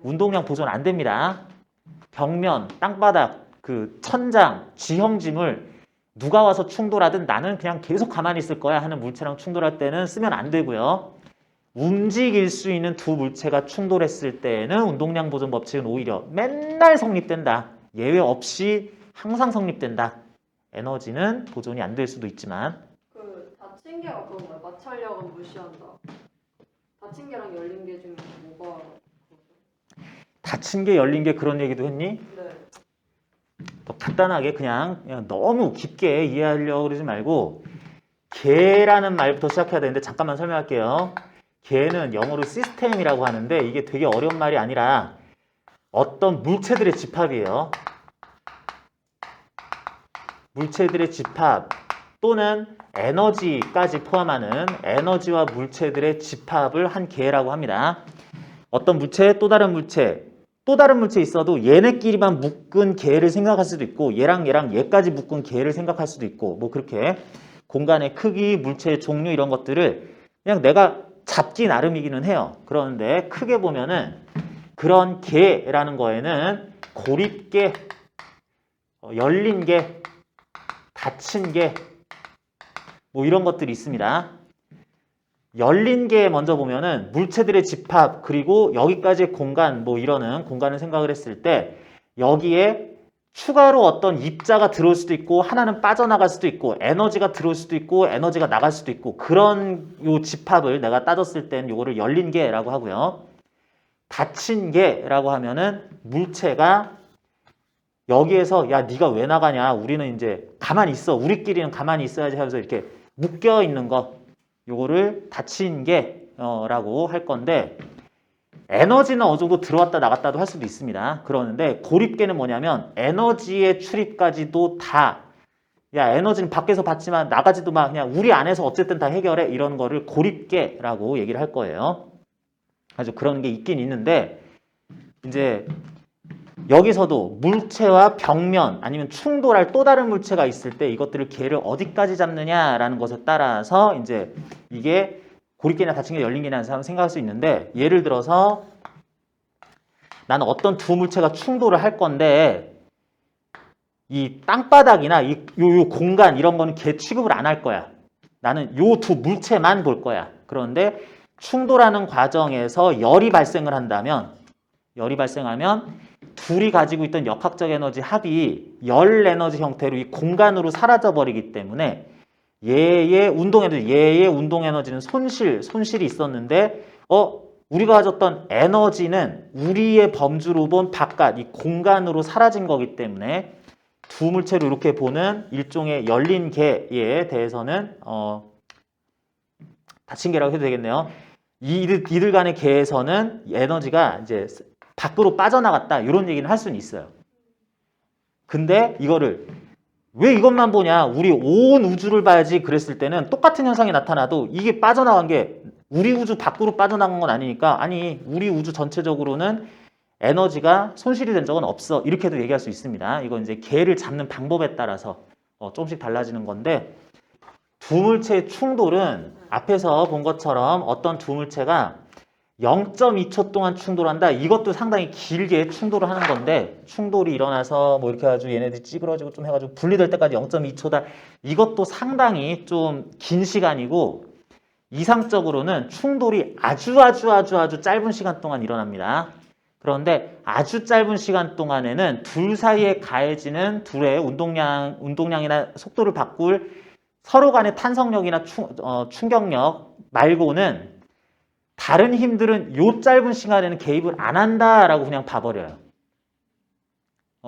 운동량 보존 안 됩니다. 벽면, 땅바닥, 그 천장, 지형짐을 누가 와서 충돌하든 나는 그냥 계속 가만히 있을 거야 하는 물체랑 충돌할 때는 쓰면 안 되고요. 움직일 수 있는 두 물체가 충돌했을 때는 운동량 보존 법칙은 오히려 맨날 성립된다. 예외 없이 항상 성립된다. 에너지는 보존이 안 될 수도 있지만 그 닫힌 개가 그런가요? 마찰력은 무시한다. 닫힌 개랑 열린 개 중에 뭐가 닫힌 게 열린 게 그런 얘기도 했니? 네. 더 간단하게 그냥 너무 깊게 이해하려고 그러지 말고 개라는 말부터 시작해야 되는데 잠깐만 설명할게요. 개는 영어로 시스템이라고 하는데 이게 되게 어려운 말이 아니라 어떤 물체들의 집합이에요. 물체들의 집합 또는 에너지까지 포함하는 에너지와 물체들의 집합을 한 개라고 합니다. 어떤 물체, 또 다른 물체 있어도 얘네끼리만 묶은 개를 생각할 수도 있고 얘랑 얘까지 묶은 개를 생각할 수도 있고 뭐 그렇게 공간의 크기, 물체의 종류 이런 것들을 그냥 내가 잡기 나름이기는 해요. 그런데 크게 보면은 그런 개라는 거에는 고립개, 열린 개, 닫힌 개 뭐 이런 것들이 있습니다. 열린 개 먼저 보면은 물체들의 집합 그리고 여기까지의 공간 뭐 이러는 공간을 생각을 했을 때 여기에 추가로 어떤 입자가 들어올 수도 있고 하나는 빠져나갈 수도 있고 에너지가 들어올 수도 있고 에너지가 나갈 수도 있고 그런 요 집합을 내가 따졌을 땐 요거를 열린 개라고 하고요. 닫힌 개라고 하면은 물체가 여기에서 야 네가 왜 나가냐 우리는 이제 가만히 있어 우리끼리는 가만히 있어야지 하면서 이렇게 묶여 있는 거 요거를 닫힌 개라고 할 건데 에너지는 어느 정도 들어왔다 나갔다도 할 수도 있습니다. 그러는데 고립계는 뭐냐면 에너지의 출입까지도 다 야 에너지는 밖에서 받지만 나가지도 마 그냥 우리 안에서 어쨌든 다 해결해 이런 거를 고립계라고 얘기를 할 거예요. 아주 그런 게 있긴 있는데 이제 여기서도 물체와 벽면 아니면 충돌할 또 다른 물체가 있을 때 이것들을 개를 어디까지 잡느냐라는 것에 따라서 이제 이게 고립계나 닫힌 게 열린 개나 생각할 수 있는데 예를 들어서 나는 어떤 두 물체가 충돌을 할 건데 이 땅바닥이나 요 공간 이런 거는 개 취급을 안 할 거야. 나는 요 두 물체만 볼 거야. 그런데 충돌하는 과정에서 열이 발생을 한다면 열이 발생하면 둘이 가지고 있던 역학적 에너지 합이 열 에너지 형태로 이 공간으로 사라져 버리기 때문에 얘의 운동 에너지는 손실이 있었는데 우리가 가졌던 에너지는 우리의 범주로 본 바깥 이 공간으로 사라진 거기 때문에 두 물체로 이렇게 보는 일종의 열린 개에 대해서는 닫힌 개라고 해도 되겠네요. 이들 간의 개에서는 에너지가 이제 밖으로 빠져나갔다 이런 얘기는 할 수는 있어요. 근데 이거를 왜 이것만 보냐? 우리 온 우주를 봐야지 그랬을 때는 똑같은 현상이 나타나도 이게 빠져나간 게 우리 우주 밖으로 빠져나간 건 아니니까 아니 우리 우주 전체적으로는 에너지가 손실이 된 적은 없어. 이렇게도 얘기할 수 있습니다. 이건 이제 개를 잡는 방법에 따라서 조금씩 달라지는 건데 두 물체의 충돌은 앞에서 본 것처럼 어떤 두 물체가 0.2초 동안 충돌한다. 이것도 상당히 길게 충돌을 하는 건데 충돌이 일어나서 뭐 이렇게 해가지고 얘네들이 찌그러지고 좀 해가지고 분리될 때까지 0.2초다. 이것도 상당히 좀 긴 시간이고 이상적으로는 충돌이 아주 짧은 시간 동안 일어납니다. 그런데 아주 짧은 시간 동안에는 둘 사이에 가해지는 둘의 운동량이나 속도를 바꿀 서로 간의 탄성력이나 충격력 말고는 다른 힘들은 요 짧은 시간에는 개입을 안 한다라고 그냥 봐버려요.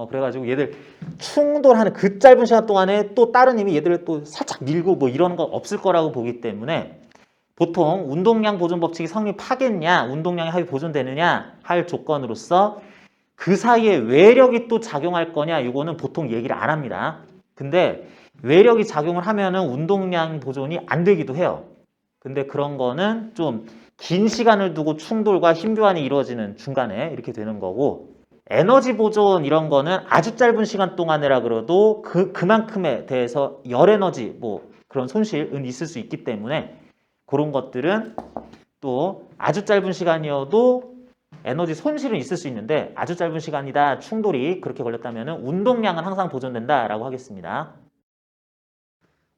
그래가지고 얘들 충돌하는 그 짧은 시간 동안에 또 다른 힘이 얘들을 또 살짝 밀고 뭐 이런 거 없을 거라고 보기 때문에 보통 운동량 보존 법칙이 성립하겠냐, 운동량이 합이 보존되느냐 할 조건으로서 그 사이에 외력이 또 작용할 거냐 이거는 보통 얘기를 안 합니다. 근데 외력이 작용을 하면은 운동량 보존이 안 되기도 해요. 근데 그런 거는 좀 긴 시간을 두고 충돌과 힘 교환이 이루어지는 중간에 이렇게 되는 거고 에너지 보존 이런 거는 아주 짧은 시간 동안이라 그래도 그만큼에 대해서 열 에너지 뭐 그런 손실은 있을 수 있기 때문에 그런 것들은 또 아주 짧은 시간이어도 에너지 손실은 있을 수 있는데 아주 짧은 시간이다 충돌이 그렇게 걸렸다면 운동량은 항상 보존된다라고 하겠습니다.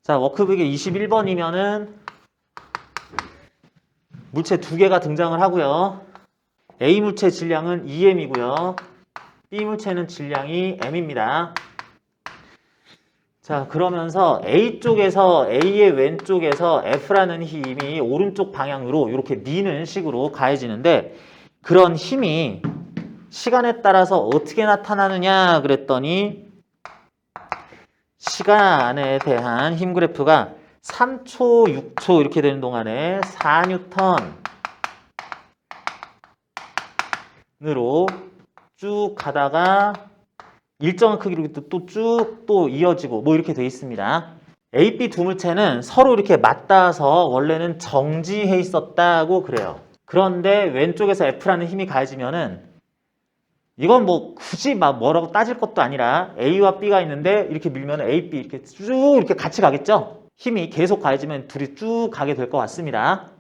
자, 워크북의 21번이면은 물체 두 개가 등장을 하고요. A 물체 질량은 2m이고요. B 물체는 질량이 m입니다. 자, 그러면서 A 쪽에서 A의 왼쪽에서 F라는 힘이 오른쪽 방향으로 이렇게 미는 식으로 가해지는데 그런 힘이 시간에 따라서 어떻게 나타나느냐 그랬더니 시간에 대한 힘 그래프가 3초, 6초 이렇게 되는 동안에 4뉴턴으로 쭉 가다가 일정한 크기로 또 쭉 또 이어지고 뭐 이렇게 돼 있습니다. A, B 두 물체는 서로 이렇게 맞닿아서 원래는 정지해 있었다고 그래요. 그런데 왼쪽에서 F라는 힘이 가해지면은 이건 뭐 굳이 막 뭐라고 따질 것도 아니라 A와 B가 있는데 이렇게 밀면 A, B 이렇게 쭉 이렇게 같이 가겠죠? 힘이 계속 가해지면 둘이 쭉 가게 될 것 같습니다.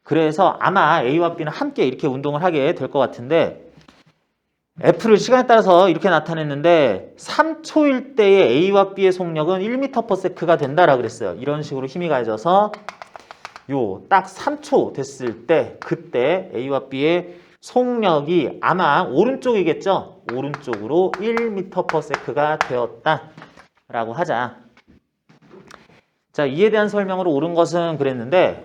그래서 아마 A와 B는 함께 이렇게 운동을 하게 될 것 같은데 F를 시간에 따라서 이렇게 나타냈는데 3초일 때의 A와 B의 속력은 1m/s가 된다라고 그랬어요. 이런 식으로 힘이 가해져서 요 딱 3초 됐을 때 그때 A와 B의 속력이 아마 오른쪽이겠죠? 오른쪽으로 1m/s가 되었다라고 하자. 자, 이에 대한 설명으로 옳은 것은 그랬는데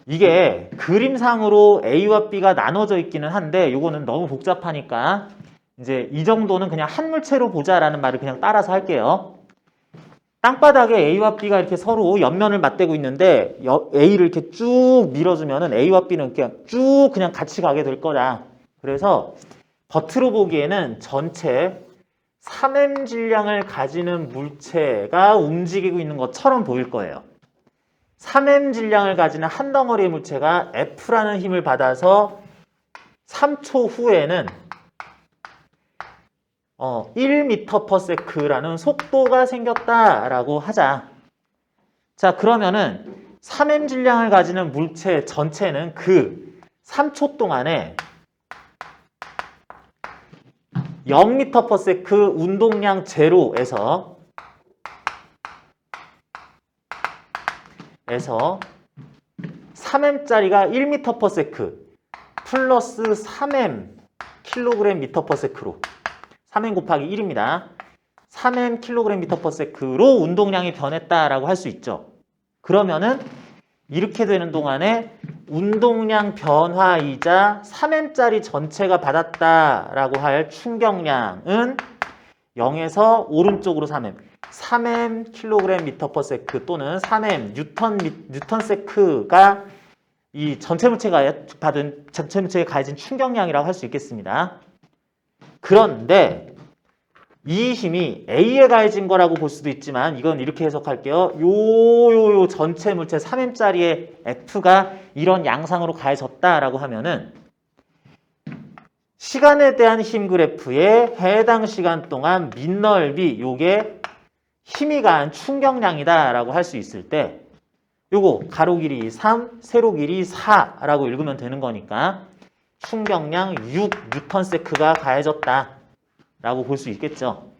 이게 그림상으로 A와 B가 나눠져 있기는 한데 이거는 너무 복잡하니까 이제 이 정도는 그냥 한 물체로 보자라는 말을 그냥 따라서 할게요. 땅바닥에 A와 B가 이렇게 서로 옆면을 맞대고 있는데 A를 이렇게 쭉 밀어주면은 A와 B는 그냥 쭉 그냥 같이 가게 될 거다. 그래서 겉으로 보기에는 전체 3m 질량을 가지는 물체가 움직이고 있는 것처럼 보일 거예요. 3m 질량을 가지는 한 덩어리의 물체가 F라는 힘을 받아서 3초 후에는 1m/s라는 속도가 생겼다라고 하자. 자, 그러면은 3m 질량을 가지는 물체 전체는 그 3초 동안에 0m/s 운동량 제로에서 3m짜리가 1m/s 플러스 3m kg/m로 3m 곱하기 1입니다. 3m kg/m로 운동량이 변했다라고 할 수 있죠. 그러면은 이렇게 되는 동안에 운동량 변화이자 3m짜리 전체가 받았다라고 할 충격량은 0에서 오른쪽으로 3m. 3m kg/m/s 또는 3m 뉴턴세크가 이 전체 물체가 받은 전체 물체에 가해진 충격량이라고 할 수 있겠습니다. 그런데 이 힘이 A에 가해진 거라고 볼 수도 있지만 이건 이렇게 해석할게요. 요 전체 물체 3m짜리의 F가 이런 양상으로 가해졌다라고 하면은 시간에 대한 힘 그래프의 해당 시간 동안 밑넓이 요게 힘이 가한 충격량이다라고 할 수 있을 때 요거 가로 길이 3, 세로 길이 4라고 읽으면 되는 거니까 충격량 6 뉴턴세크가 가해졌다라고 볼 수 있겠죠.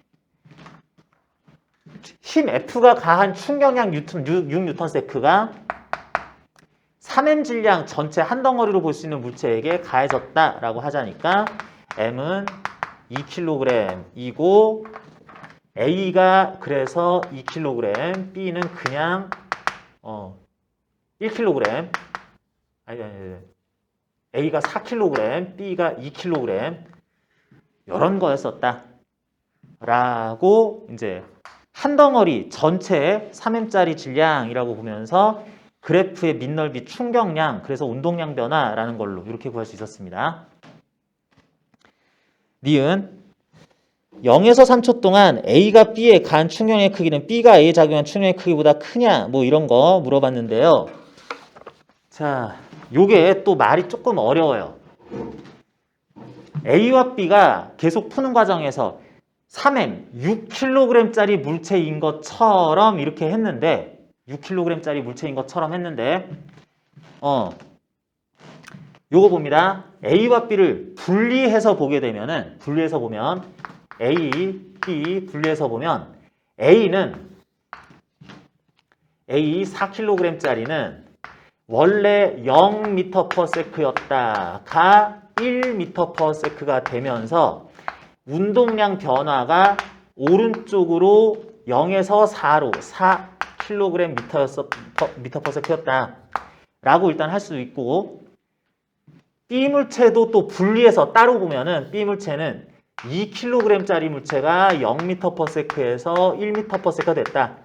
힘 F가 가한 충격량 6 뉴턴세크가 3m 질량 전체 한 덩어리로 볼 수 있는 물체에게 가해졌다라고 하자니까 M은 2kg이고 A가 그래서 2kg, B는 그냥 1kg, 아니, A가 4kg, B가 2kg 이런 거였었다 라고 이제 한 덩어리 전체의 3m짜리 질량이라고 보면서 그래프의 밑넓이 충격량, 그래서 운동량 변화라는 걸로 이렇게 구할 수 있었습니다. 니은 0에서 3초 동안 A가 B에 가한 충격량의 크기는 B가 A에 작용한 충격량의 크기보다 크냐 뭐 이런 거 물어봤는데요. 자, 요게 또 말이 조금 어려워요. A와 B가 계속 푸는 과정에서 3m, 6kg짜리 물체인 것처럼 이렇게 했는데 6kg짜리 물체인 것처럼 했는데 요거 봅니다. A와 B를 분리해서 보게 되면은 A, B 분리해서 보면 A 4kg짜리는 원래 0m/s였다가 1m/s가 되면서 운동량 변화가 오른쪽으로 0에서 4로 4kg/m였다 라고 일단 할 수 있고, B 물체도 또 분리해서 따로 보면은 B 물체는 2kg짜리 물체가 0m/s에서 1m/s가 됐다.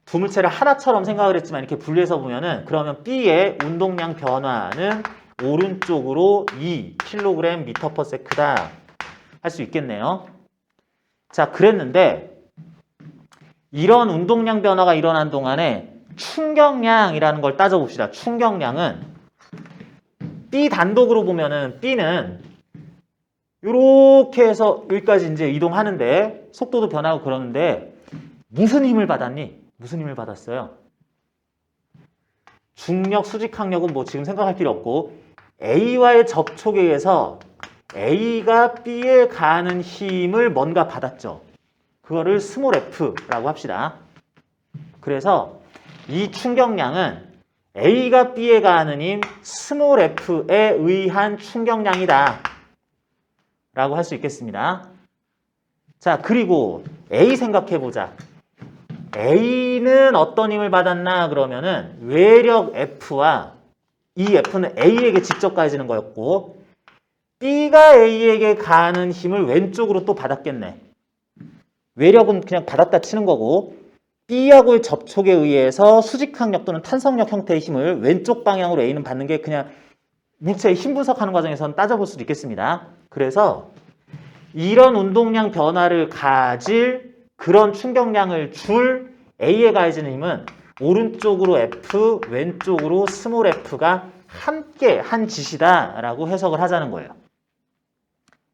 두 물체를 하나처럼 생각을 했지만 이렇게 분리해서 보면은 그러면 B의 운동량 변화는 오른쪽으로 2kg/m다 할 수 있겠네요. 자, 그랬는데 이런 운동량 변화가 일어난 동안에 충격량이라는 걸 따져봅시다. 충격량은 B 단독으로 보면은 B는 이렇게 해서 여기까지 이제 이동하는데 속도도 변하고 그러는데 무슨 힘을 받았니? 무슨 힘을 받았어요? 중력, 수직항력은 뭐 지금 생각할 필요 없고 A와의 접촉에 의해서 A가 B에 가하는 힘을 뭔가 받았죠. 그거를 스몰 f라고 합시다. 그래서 이 충격량은 A가 B에 가하는 힘 스몰 f에 의한 충격량이다 라고 할 수 있겠습니다. 자, 그리고 A 생각해보자. A는 어떤 힘을 받았나 그러면은 외력 F와 이 F는 A에게 직접 가해지는 거였고 B가 A에게 가하는 힘을 왼쪽으로 또 받았겠네. 외력은 그냥 받았다 치는 거고 B하고의 접촉에 의해서 수직항력 또는 탄성력 형태의 힘을 왼쪽 방향으로 A는 받는 게 그냥 물체의 힘 분석하는 과정에서는 따져볼 수도 있겠습니다. 그래서 이런 운동량 변화를 가질 그런 충격량을 줄 A에 가해지는 힘은 오른쪽으로 F, 왼쪽으로 스몰 f가 함께 한 짓이다라고 해석을 하자는 거예요.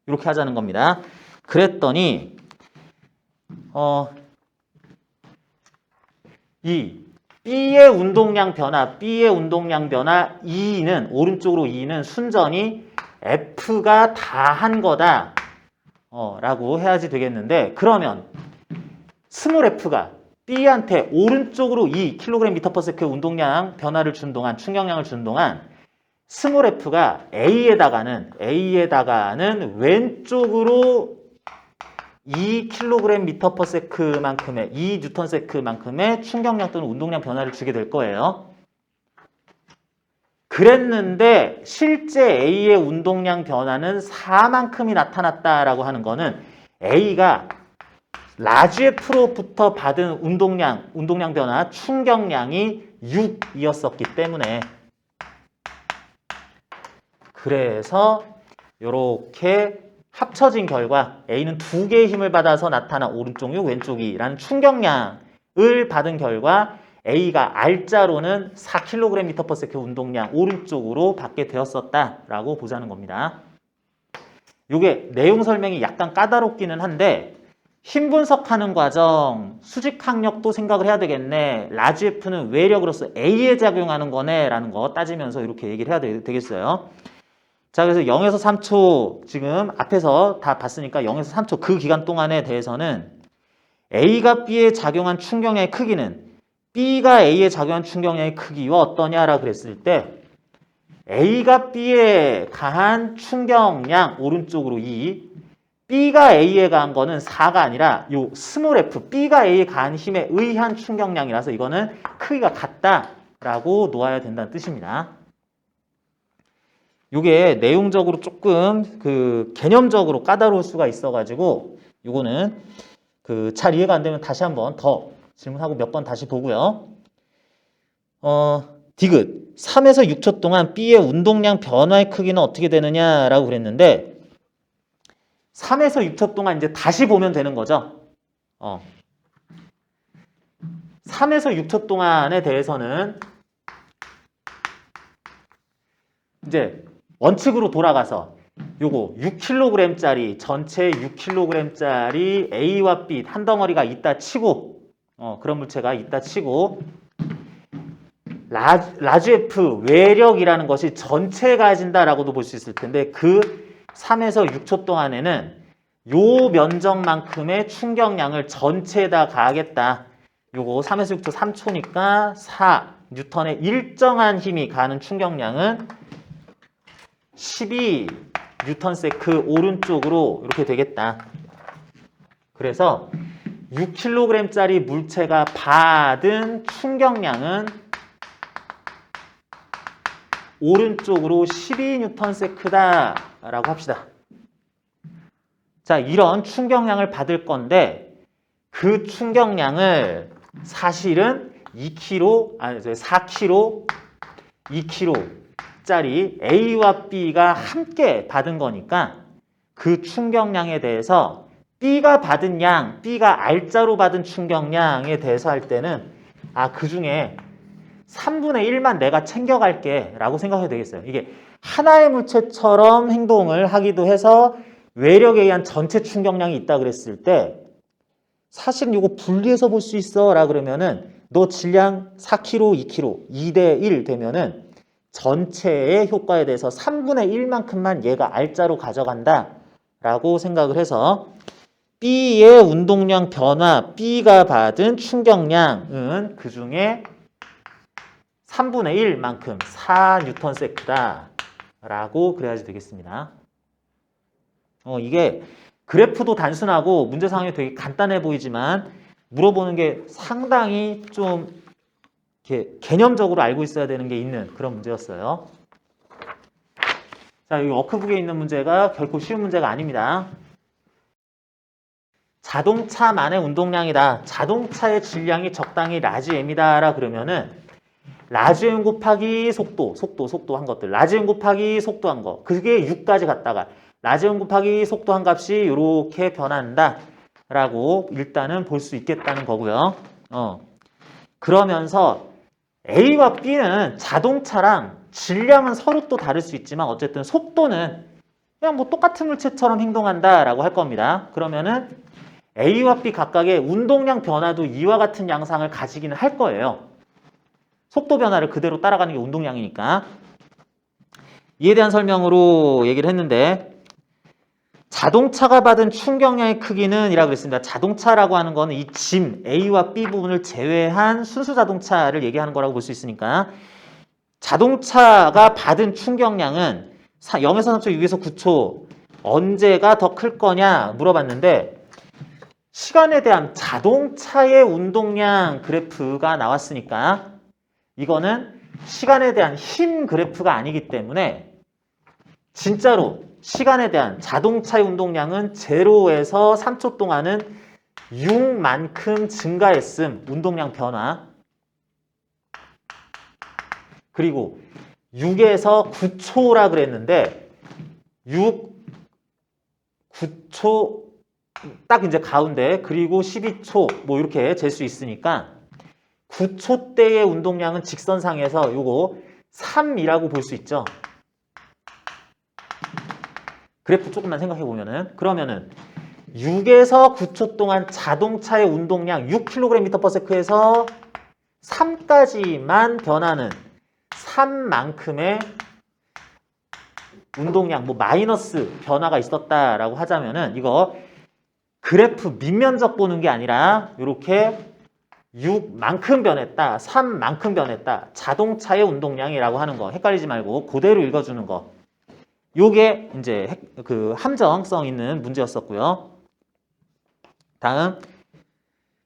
이렇게 하자는 겁니다. 그랬더니 이 B의 운동량 변화 E는 오른쪽으로 E는 순전히 F가 다 한 거다 라고 해야지 되겠는데, 그러면 스몰 F가 B한테 오른쪽으로 2kg/m/s 운동량 변화를 준 동안, 충격량을 준 동안 스몰 F가 A에다가는 왼쪽으로 2kg/m/s만큼의 2N만큼의 충격량 또는 운동량 변화를 주게 될 거예요. 그랬는데 실제 A의 운동량 변화는 4만큼이 나타났다라고 하는 거는 A가 라지 F로부터 받은 운동량 변화, 충격량이 6이었었기 때문에 그래서 이렇게 합쳐진 결과 A는 2개의 힘을 받아서 나타난 오른쪽 6, 왼쪽이라는 충격량을 받은 결과 A가 R자로는 4kg/s 운동량 오른쪽으로 받게 되었었다라고 보자는 겁니다. 이게 내용 설명이 약간 까다롭기는 한데 힘 분석하는 과정, 수직항력도 생각을 해야 되겠네. 라지 F는 외력으로서 A에 작용하는 거네 라는 거 따지면서 이렇게 얘기를 해야 되겠어요. 자, 그래서 0에서 3초 지금 앞에서 다 봤으니까 0에서 3초 그 기간 동안에 대해서는 A가 B에 작용한 충격량의 크기는 B가 A에 작용한 충격량의 크기와 어떠냐라 그랬을 때 A가 B에 가한 충격량 오른쪽으로 2, B가 A에 가한 거는 4가 아니라 요 스몰 f, B가 A에 가한 힘에 의한 충격량이라서 이거는 크기가 같다라고 놓아야 된다는 뜻입니다. 요게 내용적으로 조금 개념적으로 까다로울 수가 있어가지고 요거는 잘 이해가 안 되면 다시 한번 더 질문하고 몇 번 다시 보고요. 디귿 3에서 6초 동안 B의 운동량 변화의 크기는 어떻게 되느냐라고 그랬는데 3에서 6초 동안 이제 다시 보면 되는 거죠. 3에서 6초 동안에 대해서는 이제 원칙으로 돌아가서 요거 6kg짜리 전체 6kg짜리 A와 B 한 덩어리가 있다 치고 그런 물체가 있다 치고 라지 F 외력이라는 것이 전체에 가해진다라고도 볼 수 있을 텐데 그 3에서 6초 동안에는 요 면적만큼의 충격량을 전체에다 가하겠다. 요거 3에서 6초 3초니까 4 뉴턴의 일정한 힘이 가하는 충격량은 12 뉴턴세크 오른쪽으로 이렇게 되겠다. 그래서 6kg짜리 물체가 받은 충격량은 오른쪽으로 12 뉴턴세크다 라고 합시다. 자, 이런 충격량을 받을 건데 그 충격량을 사실은 4kg, 2kg짜리 A와 B가 함께 받은 거니까 그 충격량에 대해서 B가 받은 양, B가 R자로 받은 충격량에 대해서 할 때는 그 중에 3분의 1만 내가 챙겨갈게 라고 생각해도 되겠어요. 이게 하나의 물체처럼 행동을 하기도 해서 외력에 의한 전체 충격량이 있다 그랬을 때 사실은 이거 분리해서 볼 수 있어 라 그러면은 너 질량 4kg, 2kg 2대1 되면은 전체의 효과에 대해서 3분의 1만큼만 얘가 R자로 가져간다 라고 생각을 해서 B의 운동량 변화, B가 받은 충격량은 그 중에 3분의 1만큼 4뉴턴세크다 라고 그래야지 되겠습니다. 이게 그래프도 단순하고 문제 상황이 되게 간단해 보이지만 물어보는 게 상당히 좀 이렇게 개념적으로 알고 있어야 되는 게 있는 그런 문제였어요. 자, 여기 워크북에 있는 문제가 결코 쉬운 문제가 아닙니다. 자동차만의 운동량이다. 자동차의 질량이 적당히 라지 M이다 라 그러면은 라지 M 곱하기 속도 한 것들. 라지 M 곱하기 속도 한 거. 그게 6까지 갔다가 라지 M 곱하기 속도 한 값이 이렇게 변한다 라고 일단은 볼 수 있겠다는 거고요. 그러면서 A와 B는 자동차랑 질량은 서로 또 다를 수 있지만 어쨌든 속도는 그냥 뭐 똑같은 물체처럼 행동한다 라고 할 겁니다. 그러면은 A와 B 각각의 운동량 변화도 이와 같은 양상을 가지기는 할 거예요. 속도 변화를 그대로 따라가는 게 운동량이니까. 이에 대한 설명으로 얘기를 했는데 자동차가 받은 충격량의 크기는 이라고 그랬습니다. 자동차라고 하는 거는 이 짐 A와 B 부분을 제외한 순수 자동차를 얘기하는 거라고 볼 수 있으니까 자동차가 받은 충격량은 0에서 3초, 6에서 9초 언제가 더 클 거냐 물어봤는데 시간에 대한 자동차의 운동량 그래프가 나왔으니까 이거는 시간에 대한 힘 그래프가 아니기 때문에 진짜로 시간에 대한 자동차의 운동량은 0에서 3초 동안은 6만큼 증가했음. 운동량 변화. 그리고 6에서 9초라 그랬는데 6, 9초 딱 이제 가운데 그리고 12초 뭐 이렇게 잴 수 있으니까 9초 대의 운동량은 직선상에서 요거 3이라고 볼 수 있죠. 그래프 조금만 생각해 보면은 그러면은 6에서 9초 동안 자동차의 운동량 6kg/s에서 3까지만 변하는 3만큼의 운동량, 뭐 마이너스 변화가 있었다라고 하자면은 이거 그래프 밑면적 보는 게 아니라 이렇게 6만큼 변했다, 3만큼 변했다, 자동차의 운동량이라고 하는 거 헷갈리지 말고 그대로 읽어주는 거. 요게 이제 그 함정성 있는 문제였었고요. 다음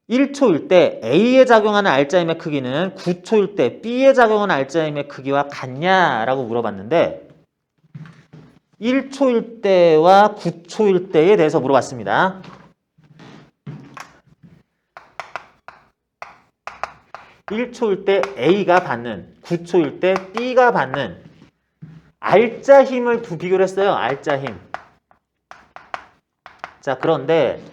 1초일 때 A에 작용하는 알짜임의 크기는 9초일 때 B에 작용하는 알짜임의 크기와 같냐라고 물어봤는데 1초일 때와 9초일 때에 대해서 물어봤습니다. 1초일 때 A가 받는, 9초일 때 B가 받는 알짜 힘을 비교를 했어요. 알짜 힘. 자, 그런데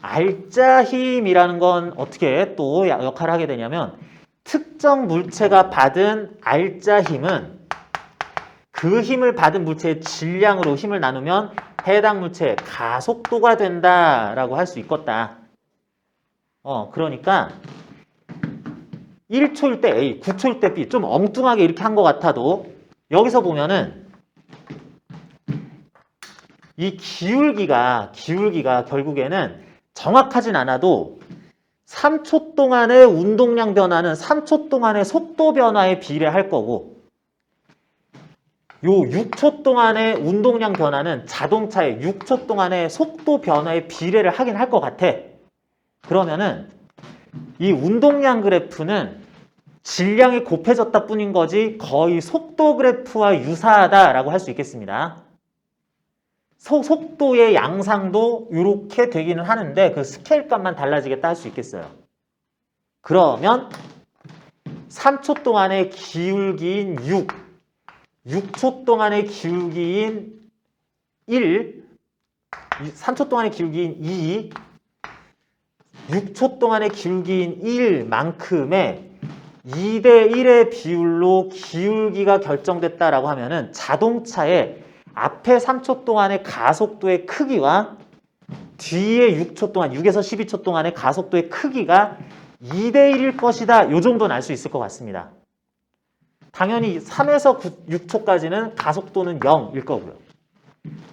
알짜 힘이라는 건 어떻게 또 역할을 하게 되냐면 특정 물체가 받은 알짜 힘은 그 힘을 받은 물체의 질량으로 힘을 나누면 해당 물체의 가속도가 된다라고 할 수 있겠다. 그러니까 1초일 때 A, 9초일 때 B 좀 엉뚱하게 이렇게 한 것 같아도 여기서 보면은 이 기울기가 결국에는 정확하진 않아도 3초 동안의 운동량 변화는 3초 동안의 속도 변화에 비례할 거고 요 6초 동안의 운동량 변화는 자동차의 6초 동안의 속도 변화에 비례를 하긴 할 것 같아. 그러면은 이 운동량 그래프는 질량이 곱해졌다 뿐인 거지 거의 속도 그래프와 유사하다라고 할 수 있겠습니다. 속도의 양상도 이렇게 되기는 하는데 그 스케일 값만 달라지겠다 할 수 있겠어요. 그러면 3초 동안의 기울기인 6초 동안의 기울기인 1, 3초 동안의 기울기인 2, 6초 동안의 기울기인 1만큼의 2대1의 비율로 기울기가 결정됐다라고 하면은 자동차의 앞에 3초 동안의 가속도의 크기와 뒤에 6초 동안, 6에서 12초 동안의 가속도의 크기가 2대1일 것이다. 요 정도는 알 수 있을 것 같습니다. 당연히 3에서 6초까지는 가속도는 0일 거고요.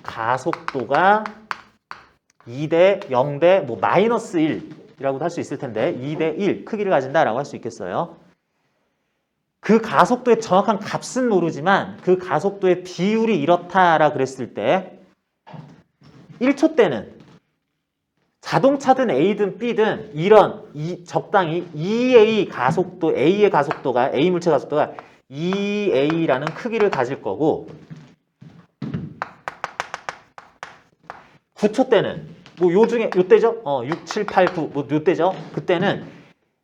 가속도가 2대 0대 뭐 마이너스 1이라고도 할 수 있을 텐데 2대 1 크기를 가진다라고 할 수 있겠어요. 그 가속도의 정확한 값은 모르지만 그 가속도의 비율이 이렇다라 그랬을 때 1초 때는 자동차든 A든 B든 이런 적당히 A의 가속도가 A 물체 가속도가 2A라는 크기를 가질 거고 9초 때는 뭐 요중에 요때죠? 6, 7, 8, 9 뭐 요때죠? 그때는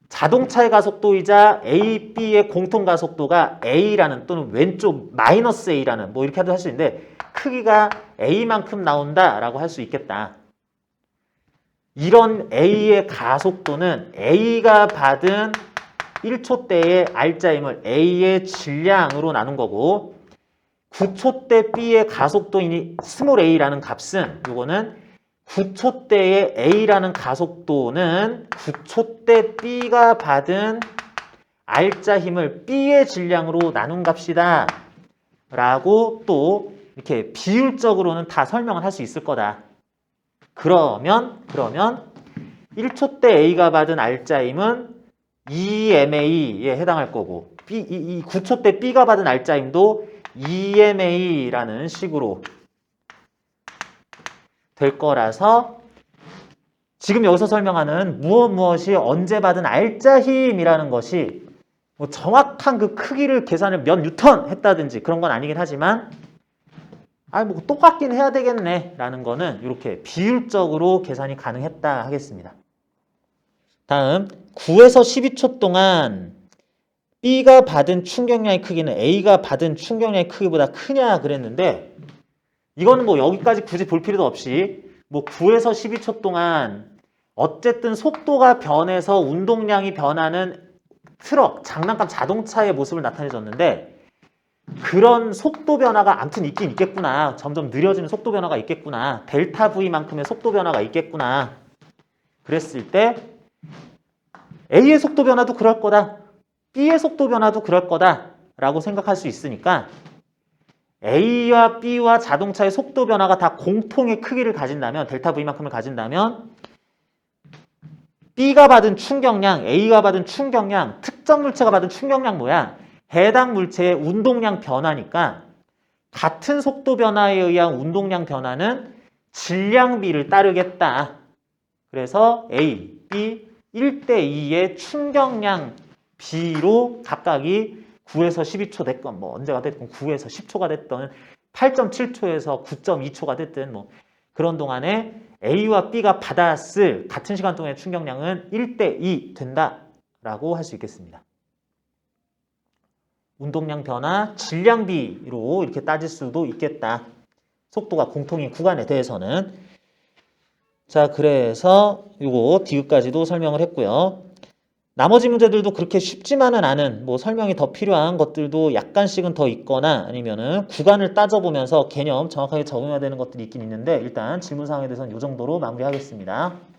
자동차의 가속도이자 A, B의 공통 가속도가 A라는 또는 왼쪽 마이너스 A라는 뭐 이렇게 할 수 있는데 크기가 A만큼 나온다라고 할 수 있겠다. 이런 A의 가속도는 A가 받은 1초 때의 알짜임을 A의 질량으로 나눈 거고 9초 때 B의 가속도인 스몰 a라는 값은 요거는 9초 때의 A라는 가속도는 9초 때 B가 받은 알짜 힘을 B의 질량으로 나눈 값이다 라고 또 이렇게 비율적으로는 다 설명을 할 수 있을 거다. 그러면 1초 때 A가 받은 알짜임은 2ma에 해당할 거고 이 9초 때 B가 받은 알짜임도 2ma라는 식으로 될 거라서 지금 여기서 설명하는 무엇이 언제 받은 알짜 힘이라는 것이 뭐 정확한 그 크기를 계산을 몇 뉴턴 했다든지 그런 건 아니긴 하지만 뭐 똑같긴 해야 되겠네 라는 거는 이렇게 비율적으로 계산이 가능했다 하겠습니다. 다음 9에서 12초 동안 B가 받은 충격량의 크기는 A가 받은 충격량의 크기보다 크냐 그랬는데 이거는 뭐 여기까지 굳이 볼 필요도 없이 뭐 9에서 12초 동안 어쨌든 속도가 변해서 운동량이 변하는 트럭, 장난감 자동차의 모습을 나타내줬는데 그런 속도 변화가 아무튼 있긴 있겠구나. 점점 느려지는 속도 변화가 있겠구나. 델타 V만큼의 속도 변화가 있겠구나. 그랬을 때 A의 속도 변화도 그럴 거다. B의 속도 변화도 그럴 거다. 라고 생각할 수 있으니까 A와 B와 자동차의 속도 변화가 다 공통의 크기를 가진다면 델타 V만큼을 가진다면 B가 받은 충격량, A가 받은 충격량, 특정 물체가 받은 충격량 뭐야? 해당 물체의 운동량 변화니까 같은 속도 변화에 의한 운동량 변화는 질량 B를 따르겠다. 그래서 A, B 1대2의 충격량 B로 각각이 9에서 12초 됐건 뭐 언제가 됐건 9에서 10초가 됐던 8.7초에서 9.2초가 됐든 뭐 그런 동안에 A와 B가 받았을 같은 시간 동안의 충격량은 1대2 된다라고 할 수 있겠습니다. 운동량 변화, 질량 B로 이렇게 따질 수도 있겠다. 속도가 공통인 구간에 대해서는. 자, 그래서 요거 디귿까지도 설명을 했고요. 나머지 문제들도 그렇게 쉽지만은 않은 뭐 설명이 더 필요한 것들도 약간씩은 더 있거나 아니면은 구간을 따져보면서 개념 정확하게 적용해야 되는 것들이 있긴 있는데 일단 질문사항에 대해서는 이 정도로 마무리하겠습니다.